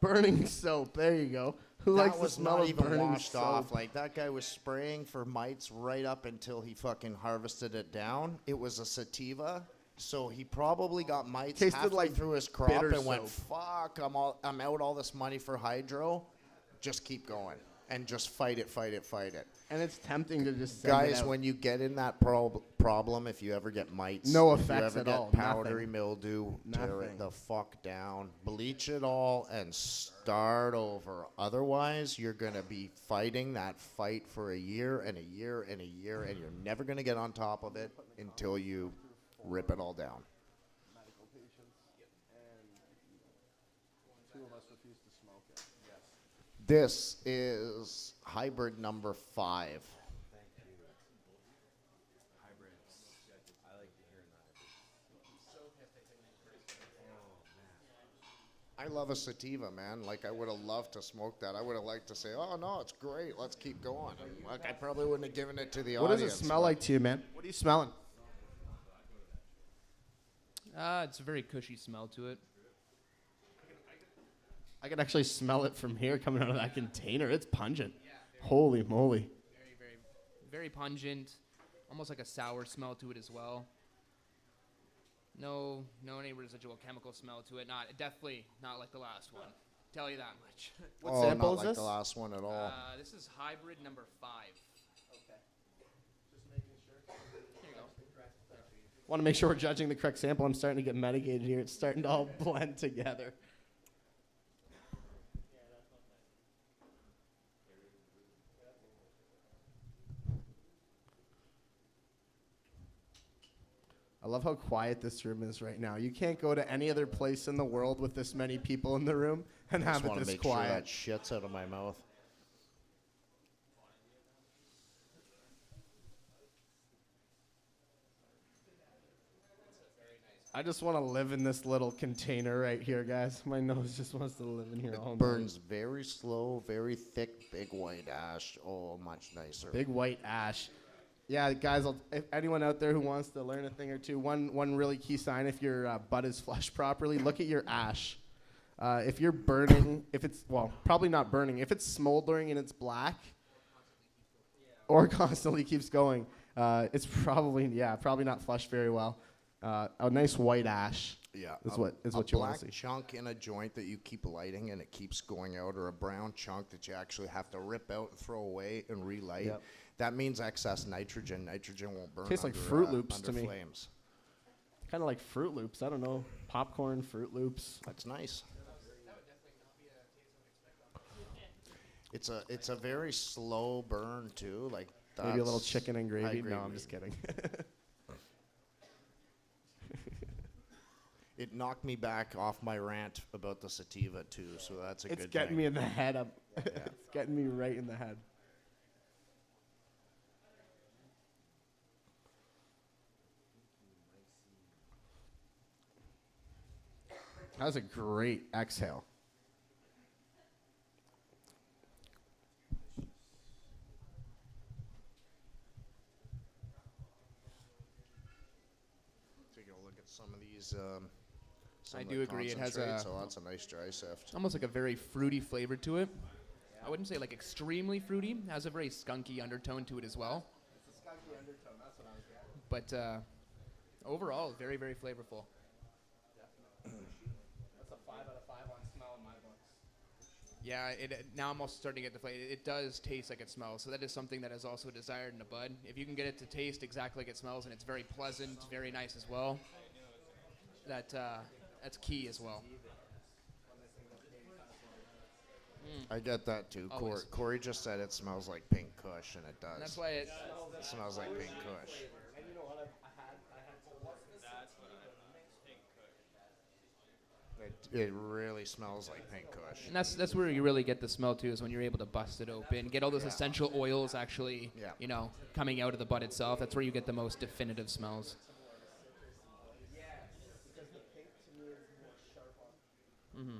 Burning soap. There you go. Who likes That the was smell not of even burning washed soap? off. Like, that guy was spraying for mites right up until he fucking harvested it down. It was a sativa, so he probably got mites Tasted halfway like through his crop bitter and went, soap. fuck, I'm out all this money for hydro. Just keep going and just fight it. And it's tempting to just send it Guys, out. when you get in that problem, if you ever get mites, No if effects you at ever all, get powdery nothing. mildew, tear Nothing. it the fuck down, bleach it all, and start over. Otherwise, you're gonna be fighting that fight for a year and a year and a year, and you're never gonna get on top of it until you rip it all down. This is hybrid number 5. I love a sativa, man. Like, I would have loved to smoke that. I would have liked to say, oh, no, it's great. Let's keep going. And, like, I probably wouldn't have given it to the What audience. does it smell but like to you, man? What are you smelling? It's a very cushy smell to it. I can actually smell it from here coming out of that container. It's pungent. Holy moly. Very pungent. Almost like a sour smell to it as well. No any residual chemical smell to it. Definitely not like the last one. Tell you that much. What oh, sample not is like this? the last one at all. This is hybrid number 5. Okay. Just making sure. Here you go. Want to make sure we're judging the correct sample. I'm starting to get medicated here. It's starting to all blend together. I love how quiet this room is right now. You can't go to any other place in the world with this many people in the room and I just have it want to this make sure that quiet. shit's out of my mouth. I just want to live in this little container right here, guys. My nose just wants to live in here all It night. burns very slow, very thick, big white ash. Oh, much nicer. Big white ash. Yeah, guys, if anyone out there who wants to learn a thing or two, one really key sign if your bud is flushed properly, look at your ash. If you're burning, probably not burning. If it's smoldering and it's black or constantly keeps going, it's probably not flushed very well. A nice white ash. Yeah, is what you want to see. A black chunk in a joint that you keep lighting and it keeps going out, or a brown chunk that you actually have to rip out and throw away and relight. Yep. That means excess nitrogen. Nitrogen won't burn. Tastes like under, Fruit Loops under to me. flames. Kind of like Fruit Loops. I don't know. Popcorn, Fruit Loops. That's nice. It's a very slow burn too. Like Maybe a little that's chicken and gravy. high-grade No, I'm weed. just kidding. It knocked me back off my rant about the sativa too, so that's a It's good getting thing. me in the head. It's getting me right in the head. That was a great exhale. Take a look at some of these. Some I of do the agree, it has concentrates. a- So that's a nice dry sift. Almost like a very fruity flavor to it. I wouldn't say like extremely fruity. It has a very skunky undertone to it as well. It's a skunky undertone. That's what I was getting. But overall, very, very flavorful. That's a 5 out of 5 on smell in my books. Yeah, now I'm also starting to get the flavor. It does taste like it smells, so that is something that is also desired in a bud. If you can get it to taste exactly like it smells, and it's very pleasant, very nice as well, that's key as well. I get that too. Always. Corey just said it smells like pink kush, and it does. And that's why it smells like pink kush. It really smells like pink kush. And that's where you really get the smell too, is when you're able to bust it open, get all those essential oils actually, coming out of the bud itself. That's where you get the most definitive smells. Mm-hmm.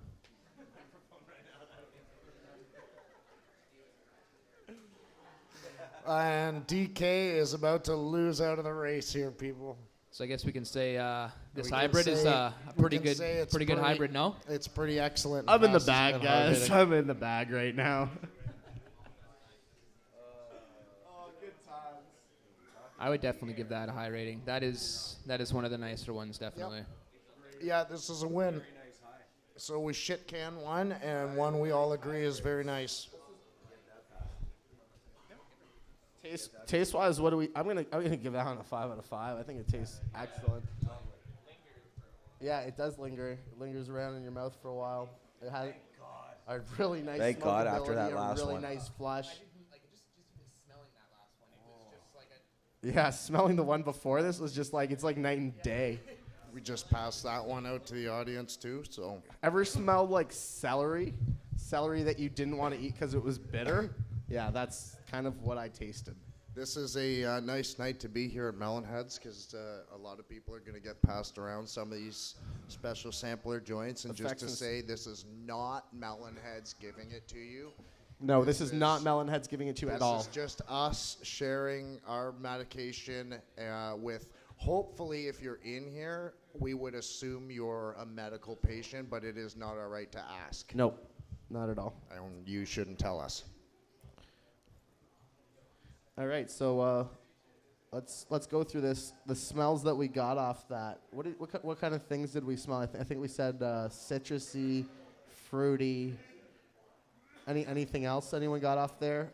And DK is about to lose out of the race here, people. So I guess we can say this We can hybrid is say- a we pretty can good, say it's pretty good pretty- hybrid. No, It's pretty excellent. I'm in the Fast bag, and guys. hard I'm in the bag right now. I would definitely give that a high rating. That is one of the nicer ones, definitely. hitting. Yeah, this is a win. So we shit can one, and one we all agree is very nice. Taste wise, what do we? I'm gonna give that one a 5 out of 5. I think it tastes excellent. Yeah, it does linger. It lingers around in your mouth for a while. It has a really nice. Thank God after that smokability, last a really one. nice flush. Yeah, smelling the one before this was just like, it's like night and day. We just passed that one out to the audience too. So Ever smelled like celery? Celery that you didn't want to eat because it was bitter? Yeah, that's kind of what I tasted. this is a nice night to be here at Melanheadz because a lot of people are going to get passed around some of these special sampler joints. And just to say, this is not Melanheadz giving it to you. No, this is not Melanheadz giving it to you at all. This is just us sharing our medication with, hopefully, if you're in here, we would assume you're a medical patient, but it is not our right to ask. Nope, not at all. And you shouldn't tell us. All right, so let's go through this. The smells that we got off that. What kind of things did we smell? I think we said citrusy, fruity. Anything else anyone got off there?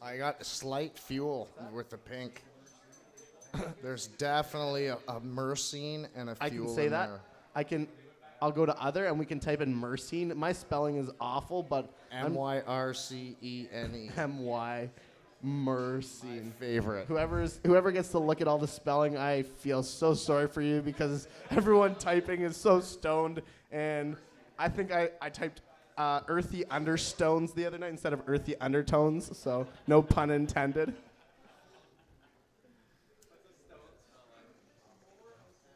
I got slight fuel with the pink. There's definitely a myrcene and a fuel I can say in that. there. I'll go to other and we can type in myrcene. My spelling is awful, but Myrcene. M-Y, myrcene. Favorite. Whoever gets to look at all the spelling, I feel so sorry for you because everyone typing is so stoned. And I think I typed earthy understones the other night instead of earthy undertones, so no pun intended.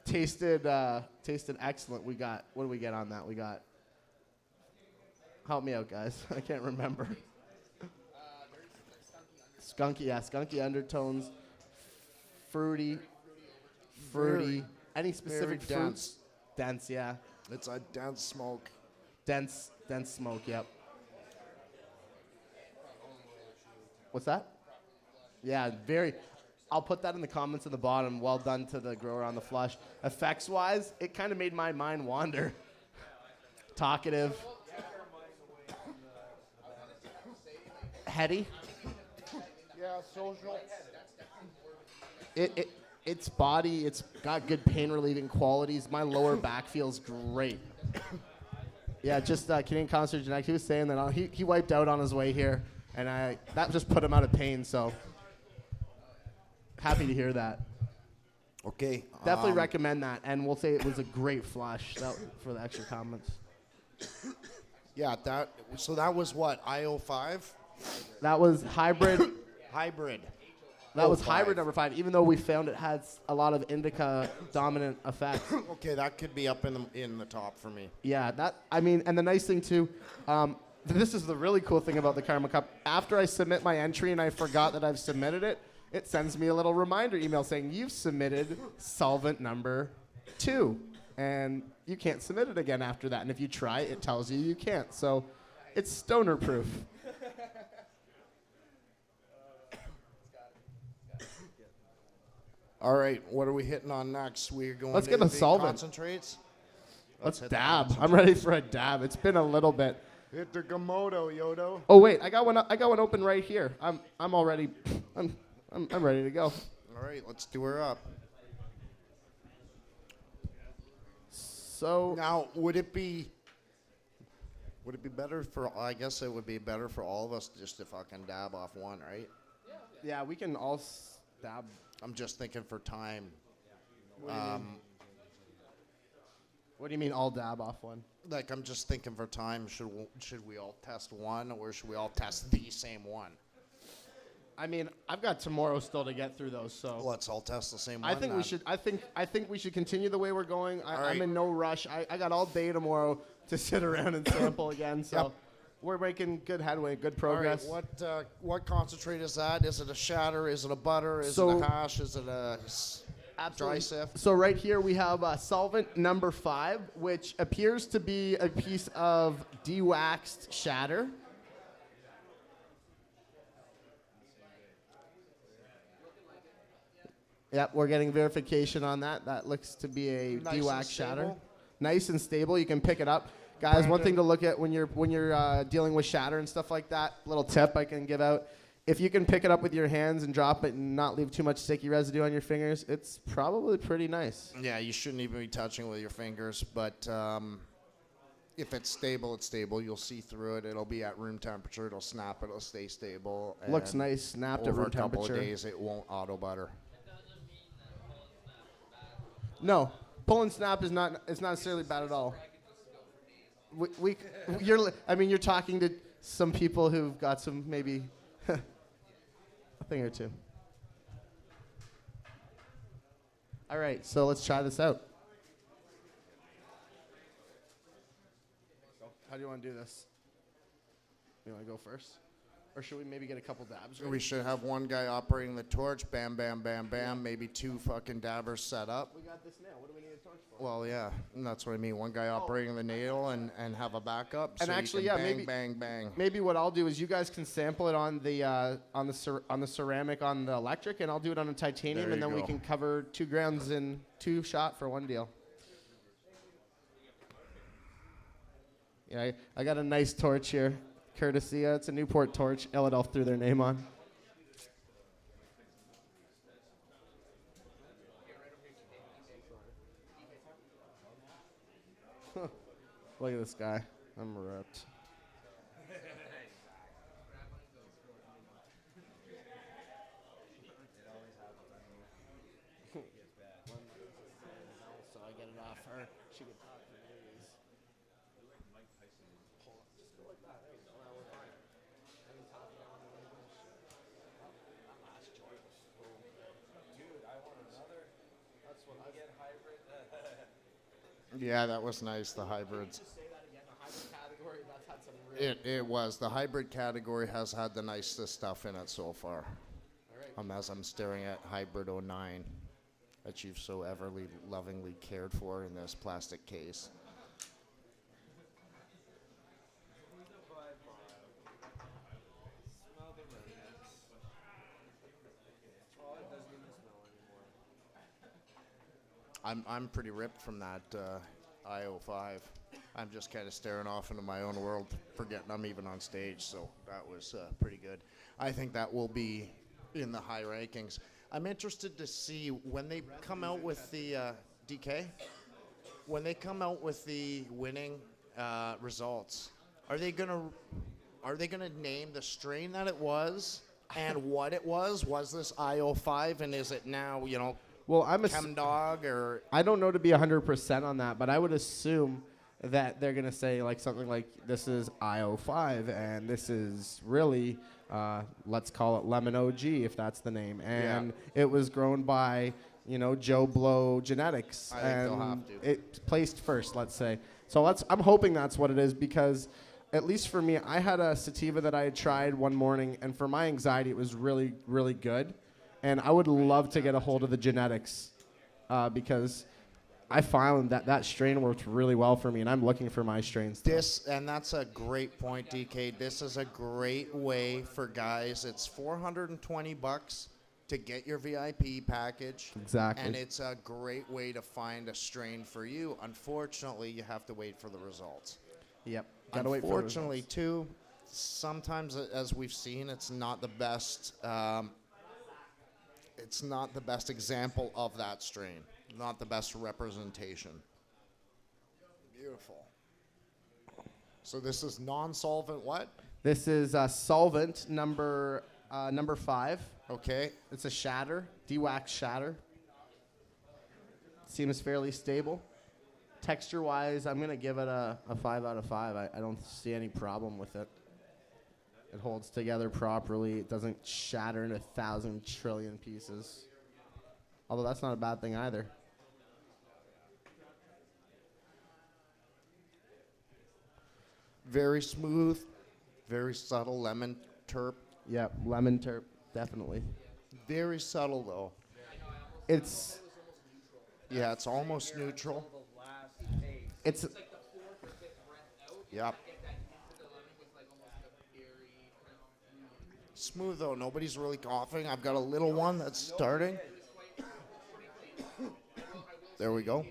Tasted excellent. What do we get on that? We got, help me out, guys. I can't remember. Skunky undertones, fruity. Any specific very fruits? Dense, yeah. It's a dense smoke. Dense smoke, yep. What's that? Yeah, very. I'll put that in the comments at the bottom. Well done to the grower on the flush. Effects-wise, it kind of made my mind wander. Talkative. Heady. Yeah, social. Its body, it's got good pain-relieving qualities. My lower back feels great. Yeah, just Canadian Concert Genetic. He was saying that he wiped out on his way here, and that just put him out of pain. So happy to hear that. Okay. Definitely recommend that, and we'll say it was a great flush for the extra comments. Yeah, so that was what, IO5? That was hybrid. Hybrid. That was 05. hybrid number 5, even though we found it had a lot of indica dominant effects. Okay, that could be up in the top for me. Yeah, and the nice thing too, this is the really cool thing about the Karma Cup. After I submit my entry and I forgot that I've submitted it, it sends me a little reminder email saying you've submitted solvent number 2, and you can't submit it again after that. And if you try, it tells you can't. So it's stoner proof. All right, what are we hitting on next? We're going Let's to get a the solvent. concentrates. Let's hit the dab. I'm concentrates. ready for a dab. It's been a little bit. Hit the Gamoto, Yodo. Oh wait, I got one open right here. I'm already I'm ready to go. All right, let's do her up. So Now, would it be better for? I guess it would be better for all of us just to fucking dab off one, right? yeah, we can all stab. I'm just thinking for time. What do you mean all dab off one? Like, I'm just thinking for time. Should we all test one, or should we all test the same one? I mean, I've got tomorrow still to get through those, so Let's all test the same one. I think we then. should. I think we should continue the way we're going. I'm right. in no rush. I got all day tomorrow to sit around and sample again. So Yep. we're making good headway, good All right, progress. what concentrate is that? Is it a shatter? Is it a butter? Is So- it a hash? Is it a dry sift? So right here we have solvent number 5, which appears to be a piece of de-waxed shatter. Yep, we're getting verification on that. That looks to be a Nice and de-waxed shatter. stable. Nice and stable. You can pick it up. Guys, one thing to look at when you're dealing with shatter and stuff like that, little tip I can give out. If you can pick it up with your hands and drop it and not leave too much sticky residue on your fingers, it's probably pretty nice. Yeah, you shouldn't even be touching with your fingers, but if it's stable, it's stable. You'll see through it. It'll be at room temperature. It'll snap. It'll stay stable. Looks and nice, snapped at over room a couple temperature. of days, it won't auto butter. No, pull and snap is not. It's not necessarily bad at all. You're talking to some people who've got some maybe a thing or two. All right, so let's try this out. How do you want to do this? You want to go first? Or should we maybe get a couple dabs? We should have one guy operating the torch. Bam, bam, bam, bam. Maybe 2 fucking dabbers set up. We got this now. What do we need a torch for? Well, yeah, and that's what I mean. One guy operating the needle and have a backup. And so actually, you can yeah, bang, maybe- bang, bang. Maybe what I'll do is you guys can sample it on the ceramic on the electric, and I'll do it on a titanium, There and you then we go. can cover 2 grams in 2 shot for one deal. Yeah, I got a nice torch here, courtesy. It's a Newport torch. Elidel threw their name on. Look at this guy. I'm ripped. So I get it off her. She could talk for days. Yeah, that was nice, the hybrids. It was. The hybrid category has had the nicest stuff in it so far. As I'm staring at Hybrid 09 that you've so everly lovingly cared for in this plastic case. I'm pretty ripped from that IO5. I'm just kind of staring off into my own world, forgetting I'm even on stage. So that was pretty good. I think that will be in the high rankings. I'm interested to see when they come out with the DK. When they come out with the winning results, are they gonna name the strain that it was and what it was? Was this IO5 and is it now Well, Chemdog or I don't know to be 100% on that, but I would assume that they're going to say like something like this is IO5 and this is really, let's call it Lemon OG if that's the name. And it was grown by, Joe Blow Genetics. I think they'll have to. It placed first, let's say. So I'm hoping that's what it is because at least for me, I had a sativa that I had tried one morning and for my anxiety, it was really, really good. And I would love to get a hold of the genetics because I found that strain worked really well for me, and I'm looking for my strains. and that's a great point, DK. This is a great way for guys. It's $420 to get your VIP package. Exactly. And it's a great way to find a strain for you. Unfortunately, you have to wait for the results. Yep. Gotta wait for the Unfortunately, results. too, sometimes as we've seen, it's not the best. It's not the best example of that strain. Not the best representation. Beautiful. So this is non-solvent what? This is solvent number 5. Okay. It's a shatter, de-wax shatter. Seems fairly stable. Texture-wise, I'm going to give it a 5 out of 5. I don't see any problem with it. It holds together properly. It doesn't shatter into 1,000 trillion pieces. Although that's not a bad thing either. Very smooth, very subtle lemon terp. Yep, lemon terp, definitely. Very subtle though. It's Yeah, it's almost neutral. it's Yep. Smooth though, nobody's really coughing. I've got a little one that's starting. There we go.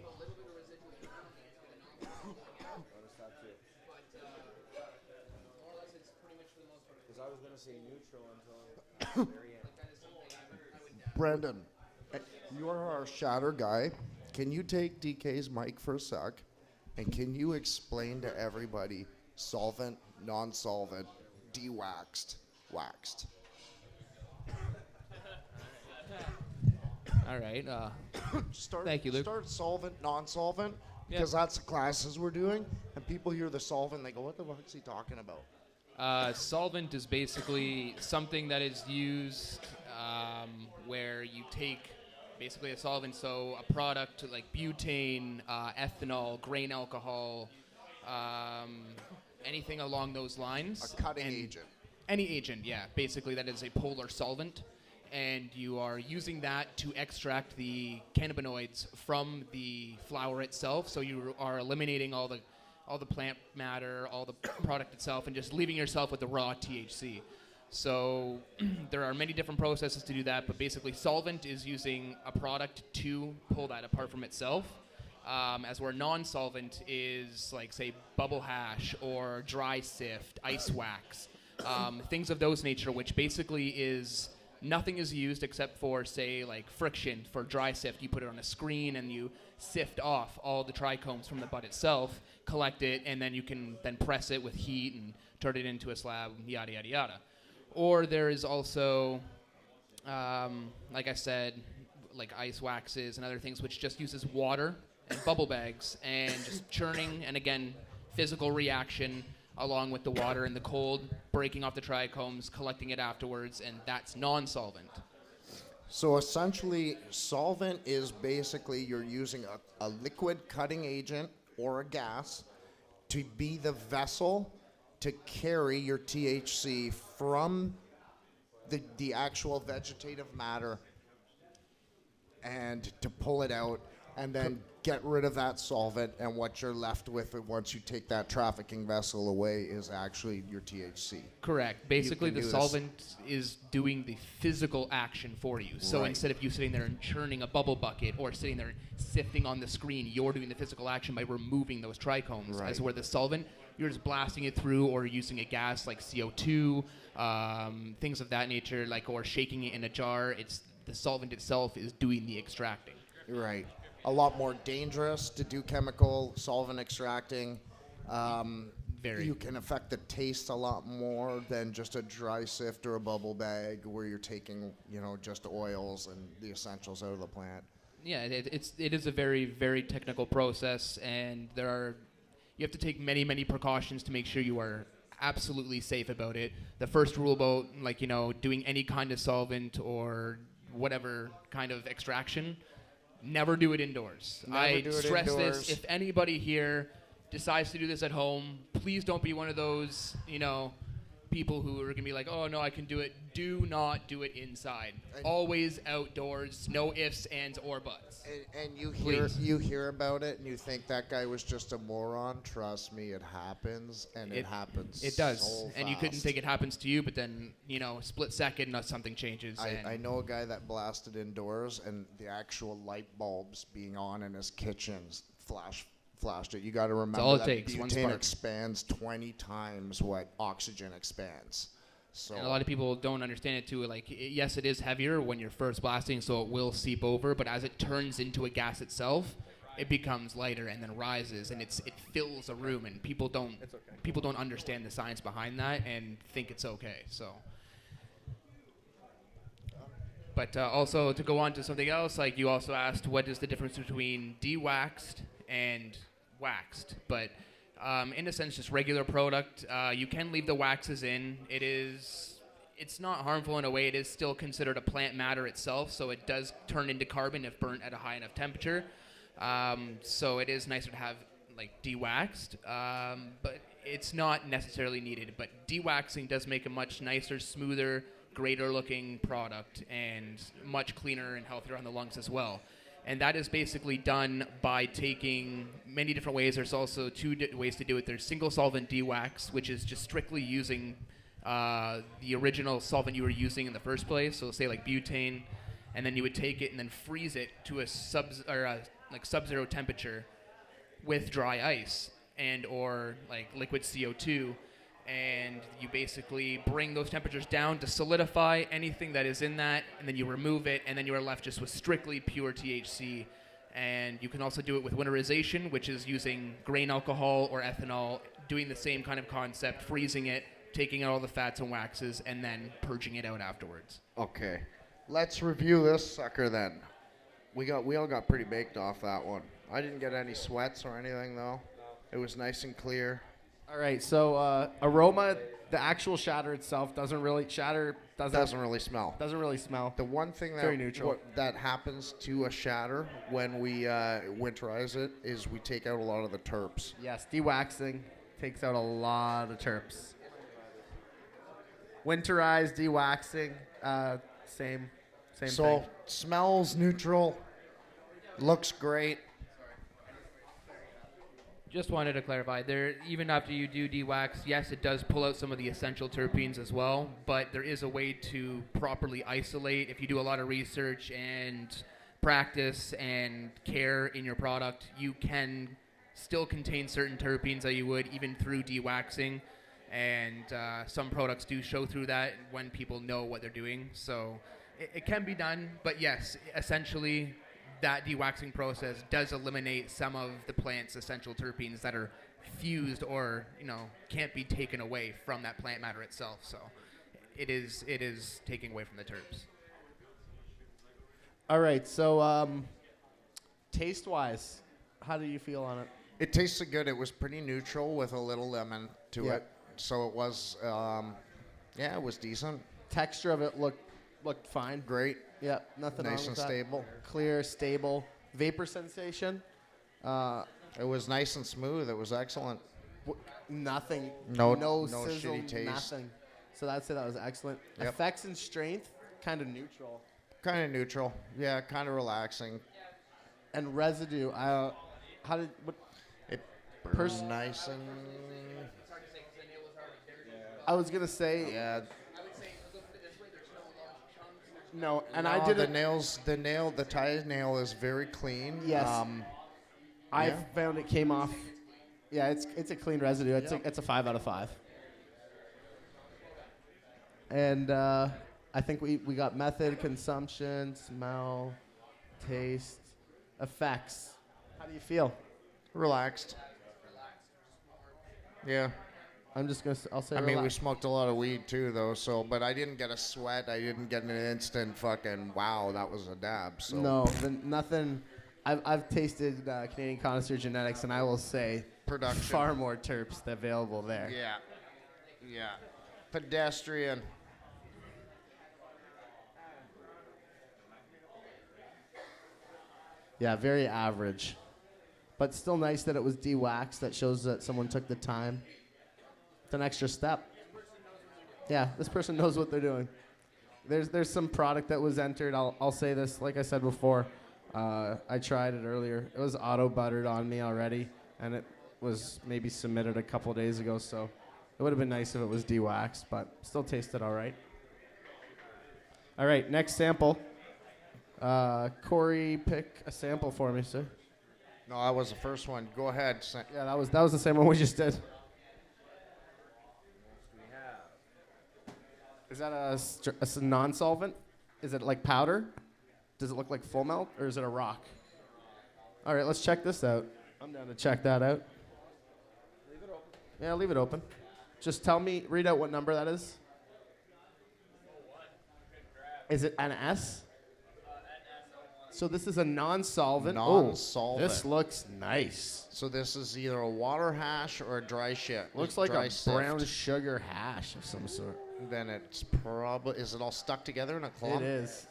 Because I was going to say neutral until the very end. Brandon, you are our shatter guy. Can you take DK's mic for a sec? And can you explain to everybody solvent, non-solvent, de-waxed, waxed? All right. Start, Thank you, Luke. Start solvent, non-solvent, because that's the classes we're doing. And people hear the solvent, they go, what the fuck is he talking about? Solvent is basically something that is used where you take basically a solvent, so a product like butane, ethanol, grain alcohol, anything along those lines. A cutting And agent. Any agent, yeah. Basically, that is a polar solvent, and you are using that to extract the cannabinoids from the flower itself. So you are eliminating all the plant matter, all the product itself, and just leaving yourself with the raw THC. So there are many different processes to do that, but basically solvent is using a product to pull that apart from itself, as where non-solvent is like, say, bubble hash or dry sift, ice wax, things of those nature, which basically is nothing is used except for, say, like friction. For dry sift, you put it on a screen and you sift off all the trichomes from the bud itself, collect it, and then you can then press it with heat and turn it into a slab, yada, yada, yada. Or there is also, like I said, like ice waxes and other things, which just uses water and bubble bags and just churning, and again, physical reaction along with the water and the cold, breaking off the trichomes, collecting it afterwards, and that's non-solvent. So essentially, solvent is basically you're using a liquid cutting agent or a gas to be the vessel to carry your THC from the actual vegetative matter and to pull it out and then get rid of that solvent, and what you're left with once you take that trafficking vessel away is actually your THC. Correct. Basically, can the do this. solvent is doing the physical action for you. So Right. instead of you sitting there and churning a bubble bucket or sitting there and sifting on the screen, you're doing the physical action by removing those trichomes. Right. As where the solvent, you're just blasting it through or using a gas like CO2, things of that nature, like, or shaking it in a jar. It's the solvent itself is doing the extracting. Right. A lot more dangerous to do chemical solvent extracting. Very. You can affect the taste a lot more than just a dry sift or a bubble bag where you're taking, just oils and the essentials out of the plant. Yeah, it is a very, very technical process, and you have to take many, many precautions to make sure you are absolutely safe about it. The first rule about, doing any kind of solvent or whatever kind of extraction, never do it indoors. I do it stress indoors. this. If anybody here decides to do this at home, please don't be one of those, people who are going to be like, oh, no, I can do it. Do not do it inside. Always outdoors. No ifs, ands, or buts. And Please. you hear about it and you think that guy was just a moron. Trust me, it happens, and it happens. It does. so And you couldn't fast. think it happens to you, but then, split second, something changes. I know a guy that blasted indoors, and the actual light bulbs being on in his kitchen flashed it. You got to remember all it that takes, one butane spark. expands 20 times what oxygen expands. So And a lot of people don't understand it too. Like, yes, it is heavier when you're first blasting, so it will seep over. But as it turns into a gas itself, it becomes lighter and then rises, and it fills a room. And people don't understand the science behind that and think it's okay. So, but also to go on to something else, like you also asked, what is the difference between de-waxed and waxed? But in a sense, just regular product. You can leave the waxes in. It's not harmful in a way. It is still considered a plant matter itself, so it does turn into carbon if burnt at a high enough temperature. So it is nicer to have like de-waxed, but it's not necessarily needed. But de-waxing does make a much nicer, smoother, greater looking product and much cleaner and healthier on the lungs as well. And that is basically done by taking many different ways. There's also two ways to do it. There's single solvent de-wax, which is just strictly using the original solvent you were using in the first place. So say like butane, and then you would take it and then freeze it to a sub-zero temperature with dry ice and or like liquid CO2. And you basically bring those temperatures down to solidify anything that is in that, and then you remove it, and then you are left just with strictly pure THC. And you can also do it with winterization, which is using grain alcohol or ethanol, doing the same kind of concept, freezing it, taking out all the fats and waxes, and then purging it out afterwards. okay, let's review this sucker then. We all got pretty baked off that one. I didn't get any sweats or anything though. It was nice and clear. All right, so aroma, the actual shatter itself doesn't really smell. Doesn't really smell. The one thing Very neutral. that happens to a shatter when we winterize it is we take out a lot of the terps. Yes, de-waxing takes out a lot of terps. Winterized, de-waxing, same So thing. smells neutral, looks great. Just wanted to clarify there, even after you do de-wax, yes, it does pull out some of the essential terpenes as well, but there is a way to properly isolate. If you do a lot of research and practice and care in your product, you can still contain certain terpenes that you would even through de-waxing, and some products do show through that when people know what they're doing. So it can be done, but yes, essentially that de-waxing process does eliminate some of the plant's essential terpenes that are fused or, can't be taken away from that plant matter itself. So it is taking away from the terps. All right, so taste-wise, how do you feel on it? It tasted good. It was pretty neutral with a little lemon to Yeah. it. So it was, it was decent. Texture of it looked fine. Great. Yeah, nothing wrong Nice with and that. stable. Clear, stable. Vapor sensation, It was nice and smooth. It was excellent. nothing. No sizzle, shitty taste. nothing. So I'd say that was excellent. Yep. Effects and strength, kind of neutral. Kind of neutral. Yeah, kind of relaxing. And residue, what? It Pers- burned nice and... I was gonna say, Yeah. no, and No, I did the it. the tie nail is very clean. Yes. I yeah. found it came off. Yeah, it's a clean residue. It's a 5 out of 5. And I think we got method, consumption, smell, taste, effects. How do you feel? Relaxed. Yeah. I'll say. I mean, we relax. smoked a lot of weed too, though. So, but I didn't get a sweat. I didn't get an instant fucking wow. That was a dab. So No, nothing. I've tasted Canadian Connoisseur Genetics, and I will say Production. far more terps available there. Yeah. Yeah. Pedestrian. Yeah, very average. But still nice that it was de-waxed. That shows that someone took the time. It's an extra step. Yeah, this person knows what they're doing. There's some product that was entered. I'll say this, like I said before. I tried it earlier. It was auto-buttered on me already, and it was maybe submitted a couple days ago, so it would have been nice if it was de-waxed, but still tasted all right. All right, next sample. Corey, pick a sample for me, sir. No, that was the first one. Go ahead. Yeah, that was the same one we just did. Is that a non-solvent? Is it like powder? Does it look like full melt, or is it a rock? All right, let's check this out. I'm down to check that out. Leave it open. Yeah, leave it open. Just read out what number that is. Is it an S? So this is a non-solvent. Non-solvent. Oh, this looks nice. So this is either a water hash or a dry shit. Looks like dry a brown sugar hash of some sort. Then it's probably, is it all stuck together in a clump? It is.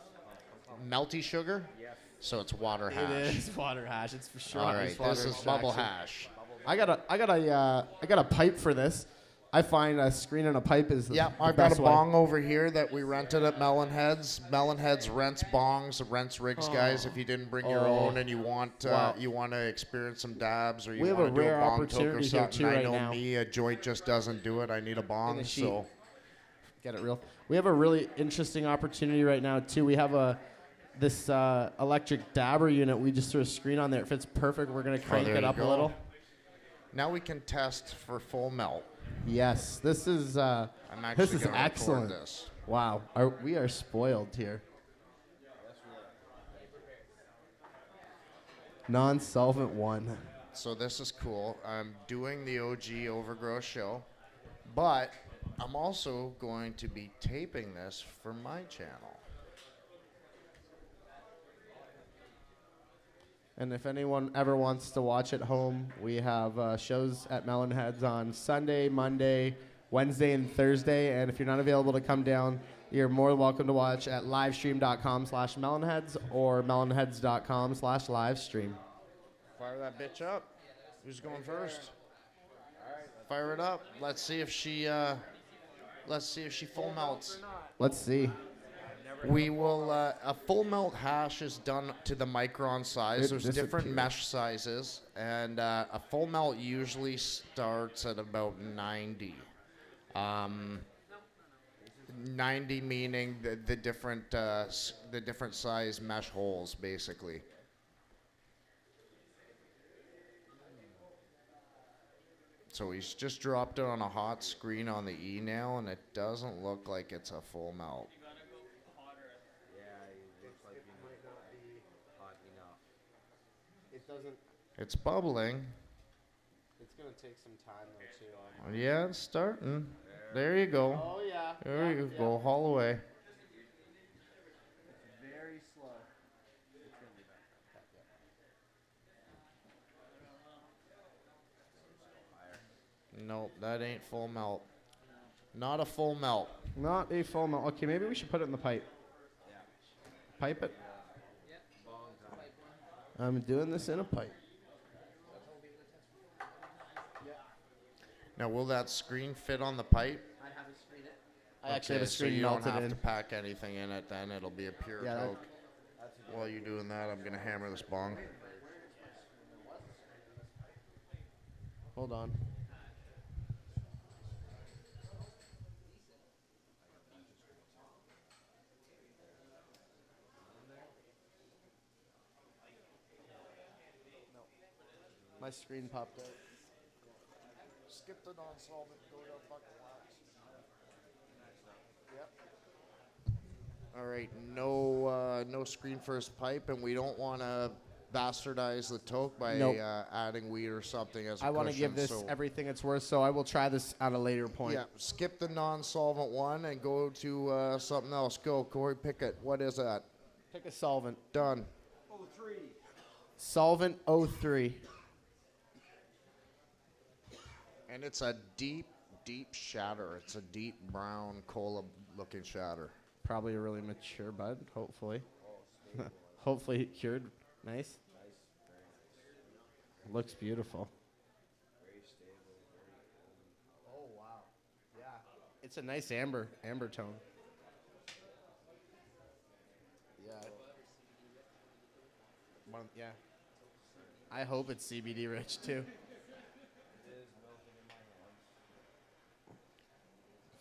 Melty sugar? Yes. So it's water hash. It is water hash. It's for sure. All right, this is bubble hash. I got a pipe for this. I find a screen and a pipe is the I've got best a way. bong over here that we rented at Melanheadz. Melanheadz rents bongs, rents rigs, guys. If you didn't bring your own and you want to experience some dabs or you have want a to do a rare bong toke or opportunity here, something, too, I right know now. me, a joint just doesn't do it. I need a bong, the sheet. so Get it real. We have a really interesting opportunity right now too. We have this electric dabber unit. We just threw a screen on there. It fits perfect. We're gonna crank there it you up a go. little. now we can test for full melt. Yes, this is I'm actually this is gonna record excellent. this. Wow, we are spoiled here. Non-solvent one. So this is cool. I'm doing the OG Overgrow show, but I'm also going to be taping this for my channel. And if anyone ever wants to watch at home, we have shows at Melanheadz on Sunday, Monday, Wednesday, and Thursday. And if you're not available to come down, you're more than welcome to watch at livestream.com/Melanheadz or melanheadz.com/livestream. Fire that bitch up. Who's going first? Fire it up. Let's see if she full melts. Let's see. We will. A full melt hash is done to the micron size. There's different mesh sizes, and a full melt usually starts at about 90. 90 meaning the different size mesh holes, basically. So he's just dropped it on a hot screen on the E now, and it doesn't look like it's a full melt. It doesn't. It's bubbling. It's gonna take some time though too. Yeah, it's starting. There you go. Oh yeah. There you go. Haul away. Very slow. Nope, that ain't full melt. Not a full melt. Not a full melt. Okay, maybe we should put it in the pipe. Pipe it. I'm doing this in a pipe. Now, will that screen fit on the pipe? I actually have a screen so you melted don't have in. to pack anything in it. Then it'll be a pure Yeah, coke. While you're doing that, I'm gonna hammer this bong. Hold on. My screen popped out. Skip the non-solvent. Go to fucking wax. Yep. All right, no screen first pipe, and we don't want to bastardize the toke by Nope. adding weed or something as a I want to give cushion, this so everything it's worth, so I will try this at a later point. yeah, skip the non-solvent one and go to something else. Go, Corey Pickett. What is that? Pick a solvent. Done. Solvent 03. And it's a deep, deep shatter. It's a deep brown cola-looking shatter. Probably a really mature bud, hopefully. Hopefully cured. Nice. Looks beautiful. Oh, wow. Yeah. It's a nice amber tone. Yeah. Yeah. I hope it's CBD rich, too.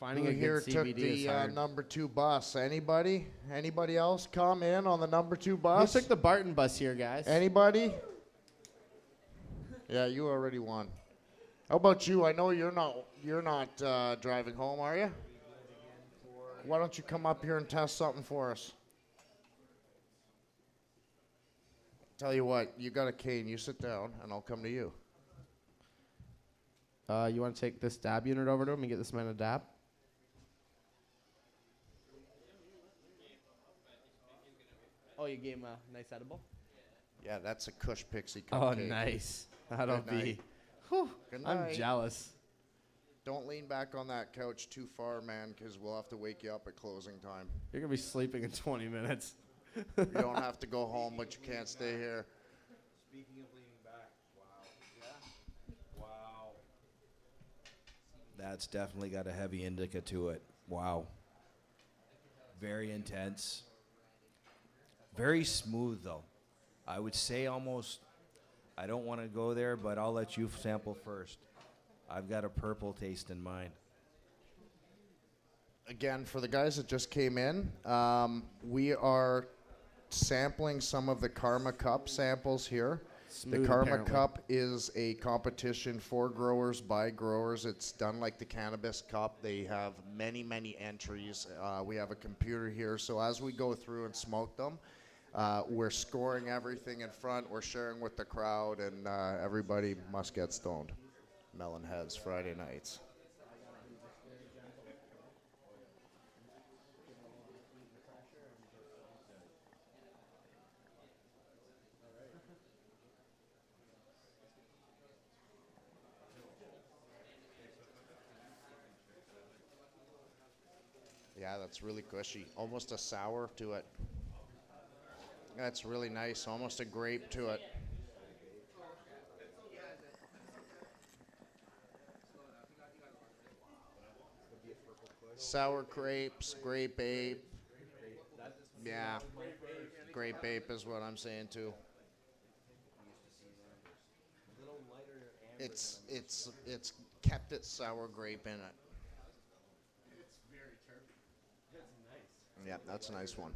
Finding a Who here good took CBD the is hard. number 2 bus? Anybody? Anybody else come in on the number 2 Who bus? took the Barton bus here, guys? Anybody? Yeah, you already won. How about you? I know you're not driving home, are you? Why don't you come up here and test something for us? Tell you what, you got a cane. You sit down, and I'll come to you. You want to take this dab unit over to him and get this man a dab? Oh, you gave him a nice edible? Yeah, that's a Kush Pixie Oh, cupcake. nice. That'll Good be. night. Whew, Good I'm night. jealous. Don't lean back on that couch too far, man, because we'll have to wake you up at closing time. You're going to be sleeping in 20 minutes. You don't have to go home, but you can't stay here. Speaking of leaning back, wow. Wow. That's definitely got a heavy indica to it. Wow. Very intense. Very smooth, though. I would say almost, I don't want to go there, but I'll let you sample first. I've got a purple taste in mind. Again, for the guys that just came in, we are sampling some of the Karma Cup samples here. Smooth, the Karma apparently. Cup is a competition for growers by growers. It's done like the Cannabis Cup. They have many, many entries. We have a computer here, so as we go through and smoke them, we're scoring everything in front. We're sharing with the crowd, and everybody must get stoned. Melanheadz Friday nights. Yeah, that's really cushy. Almost a sour to it. That's really nice. Almost a grape to it. Sour grapes, grape ape. Yeah, grape ape is what I'm saying too. It's kept its sour grape in it. Yeah, that's a nice one.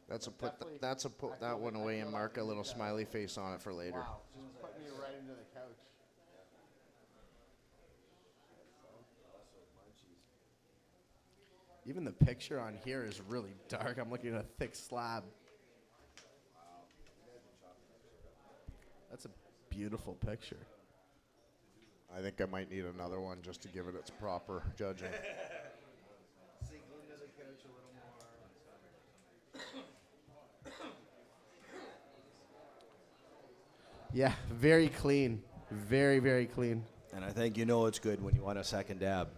That's a put that one away and mark a little smiley face on it for later. Wow, just put me right into the couch. Even the picture on here is really dark. I'm looking at a thick slab. That's a beautiful picture. I think I might need another one just to give it its proper judging. Yeah, very clean. Very, very clean. And I think you know it's good when you want a second dab.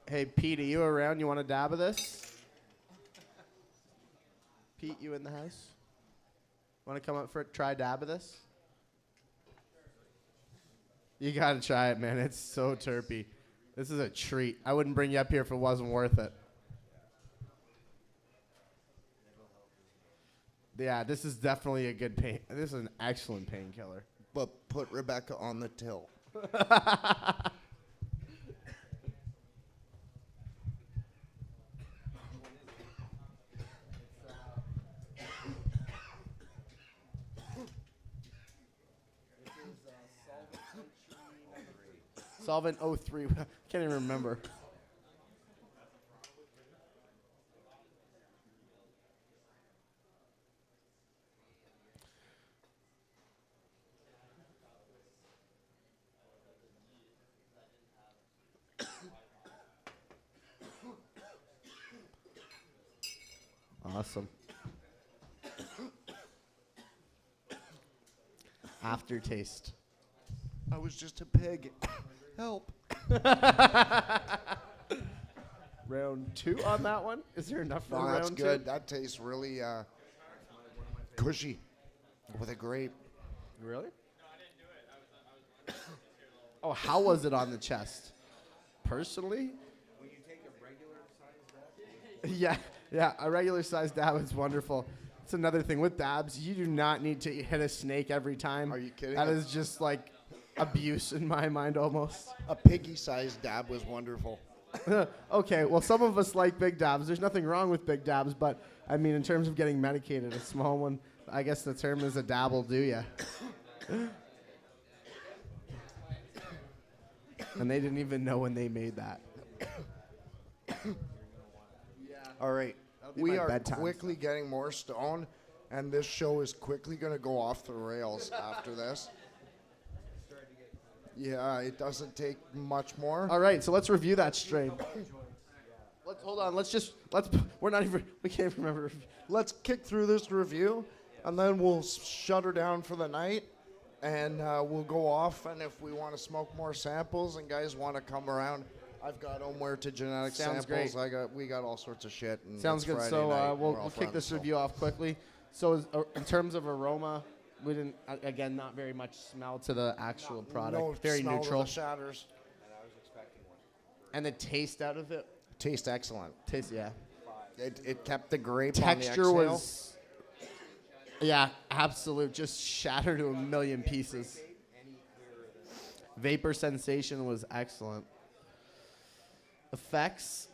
Hey, Pete, are you around? You want a dab of this? Pete, you in the house? Want to come up for a try dab of this? You got to try it, man. It's so terpy. This is a treat. I wouldn't bring you up here if it wasn't worth it. Yeah, this is definitely a good pain. This is an excellent painkiller. But put Rebecca on the till. Solvent 03. Can't even remember. Awesome. Aftertaste. I was just a pig. Help. Round 2 on that one? Is there enough for Oh, round that's 2? good. That tastes really cushy with a grape. Really? Oh, how was it on the chest? Personally? When you take a regular size dab? Yeah, a regular sized dab is wonderful. It's another thing with dabs. You do not need to hit a snake every time. Are you kidding? That is just like abuse in my mind almost. A piggy-sized dab was wonderful. Okay, well, some of us like big dabs. There's nothing wrong with big dabs, but I mean, in terms of getting medicated, a small one, I guess the term is a dab will do ya. And they didn't even know when they made that. All right. be We my are bedtime quickly getting more stoned, and this show is quickly going to go off the rails after this. Yeah, it doesn't take much more. All right, so let's review that strain. Hold on. We can't remember. Let's kick through this review, and then we'll shut her down for the night, and we'll go off. And if we want to smoke more samples, and guys want to come around, I've got homeware to genetic Sounds samples. great. We got all sorts of shit. And Sounds it's good. Friday So night, we'll we're all kick this friends, so. review off quickly. So in terms of aroma, we didn't, again, not very much smell to the actual product. No Very smell to neutral. the shatters. And the taste out of it, Taste excellent. yeah. It kept the grape Texture on the exhale. was, yeah, absolute. Just shattered to a million pieces. Vapor sensation was excellent. Effects.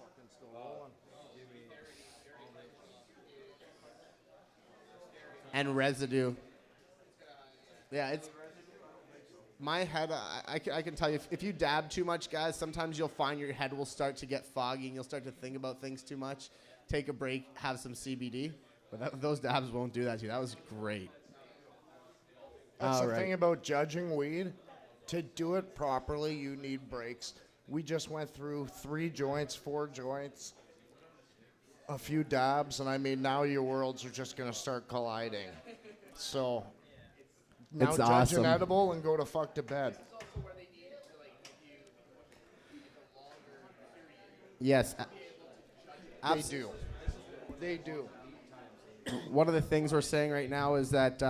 And residue. Yeah, it's my head. I can tell you, if you dab too much, guys, sometimes you'll find your head will start to get foggy and you'll start to think about things too much. Take a break, have some CBD. But those dabs won't do that to you. That was great. That's All the right. thing about judging weed. To do it properly, you need breaks. We just went through 3 joints, 4 joints, a few dabs, and I mean, now your worlds are just going to start colliding. So now It's judge awesome. an edible and go to fuck to bed. Yes. They do. They do. One of the things we're saying right now is that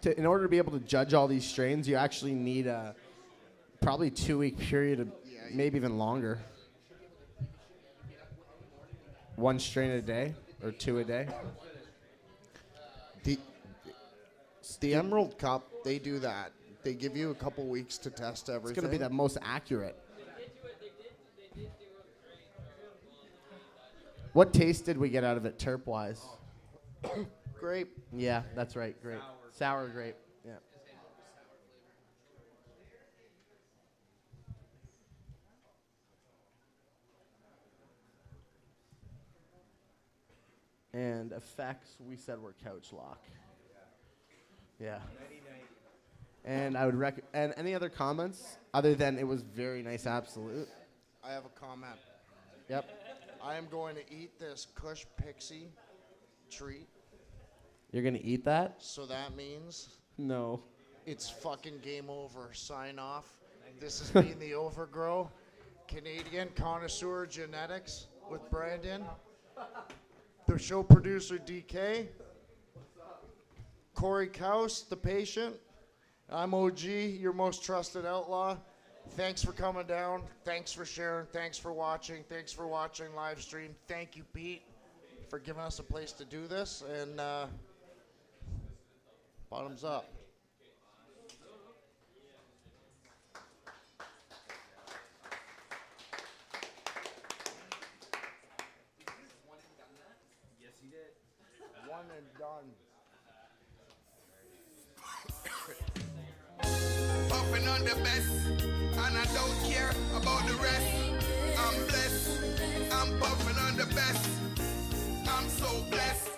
in order to be able to judge all these strains, you actually need a probably 2-week period, of maybe even longer. 1 strain a day or 2 a day. The Emerald Cup, they do that. They give you a couple weeks to test everything. It's going to be the most accurate. What taste did we get out of it, terp-wise? Grape. Yeah, that's right. Grape. Sour grape. Yeah. And effects, we said were couch lock. Yeah. And I would and any other comments other than it was very nice, absolute. I have a comment. Yep. I am going to eat this Kush Pixie treat, You're gonna eat that? so that means No. it's fucking game over. Sign off. This has been the Overgrow Canadian Connoisseur Genetics with Brandon, the show producer DK, Corey Kaus, the patient. I'm OG, your most trusted outlaw. Thanks for coming down. Thanks for sharing. Thanks for watching. Thanks for watching live stream. Thank you, Pete, for giving us a place to do this. And bottoms up. One and done. Puffing on the best, and I don't care about the rest. I'm blessed, I'm puffing on the best. I'm so blessed.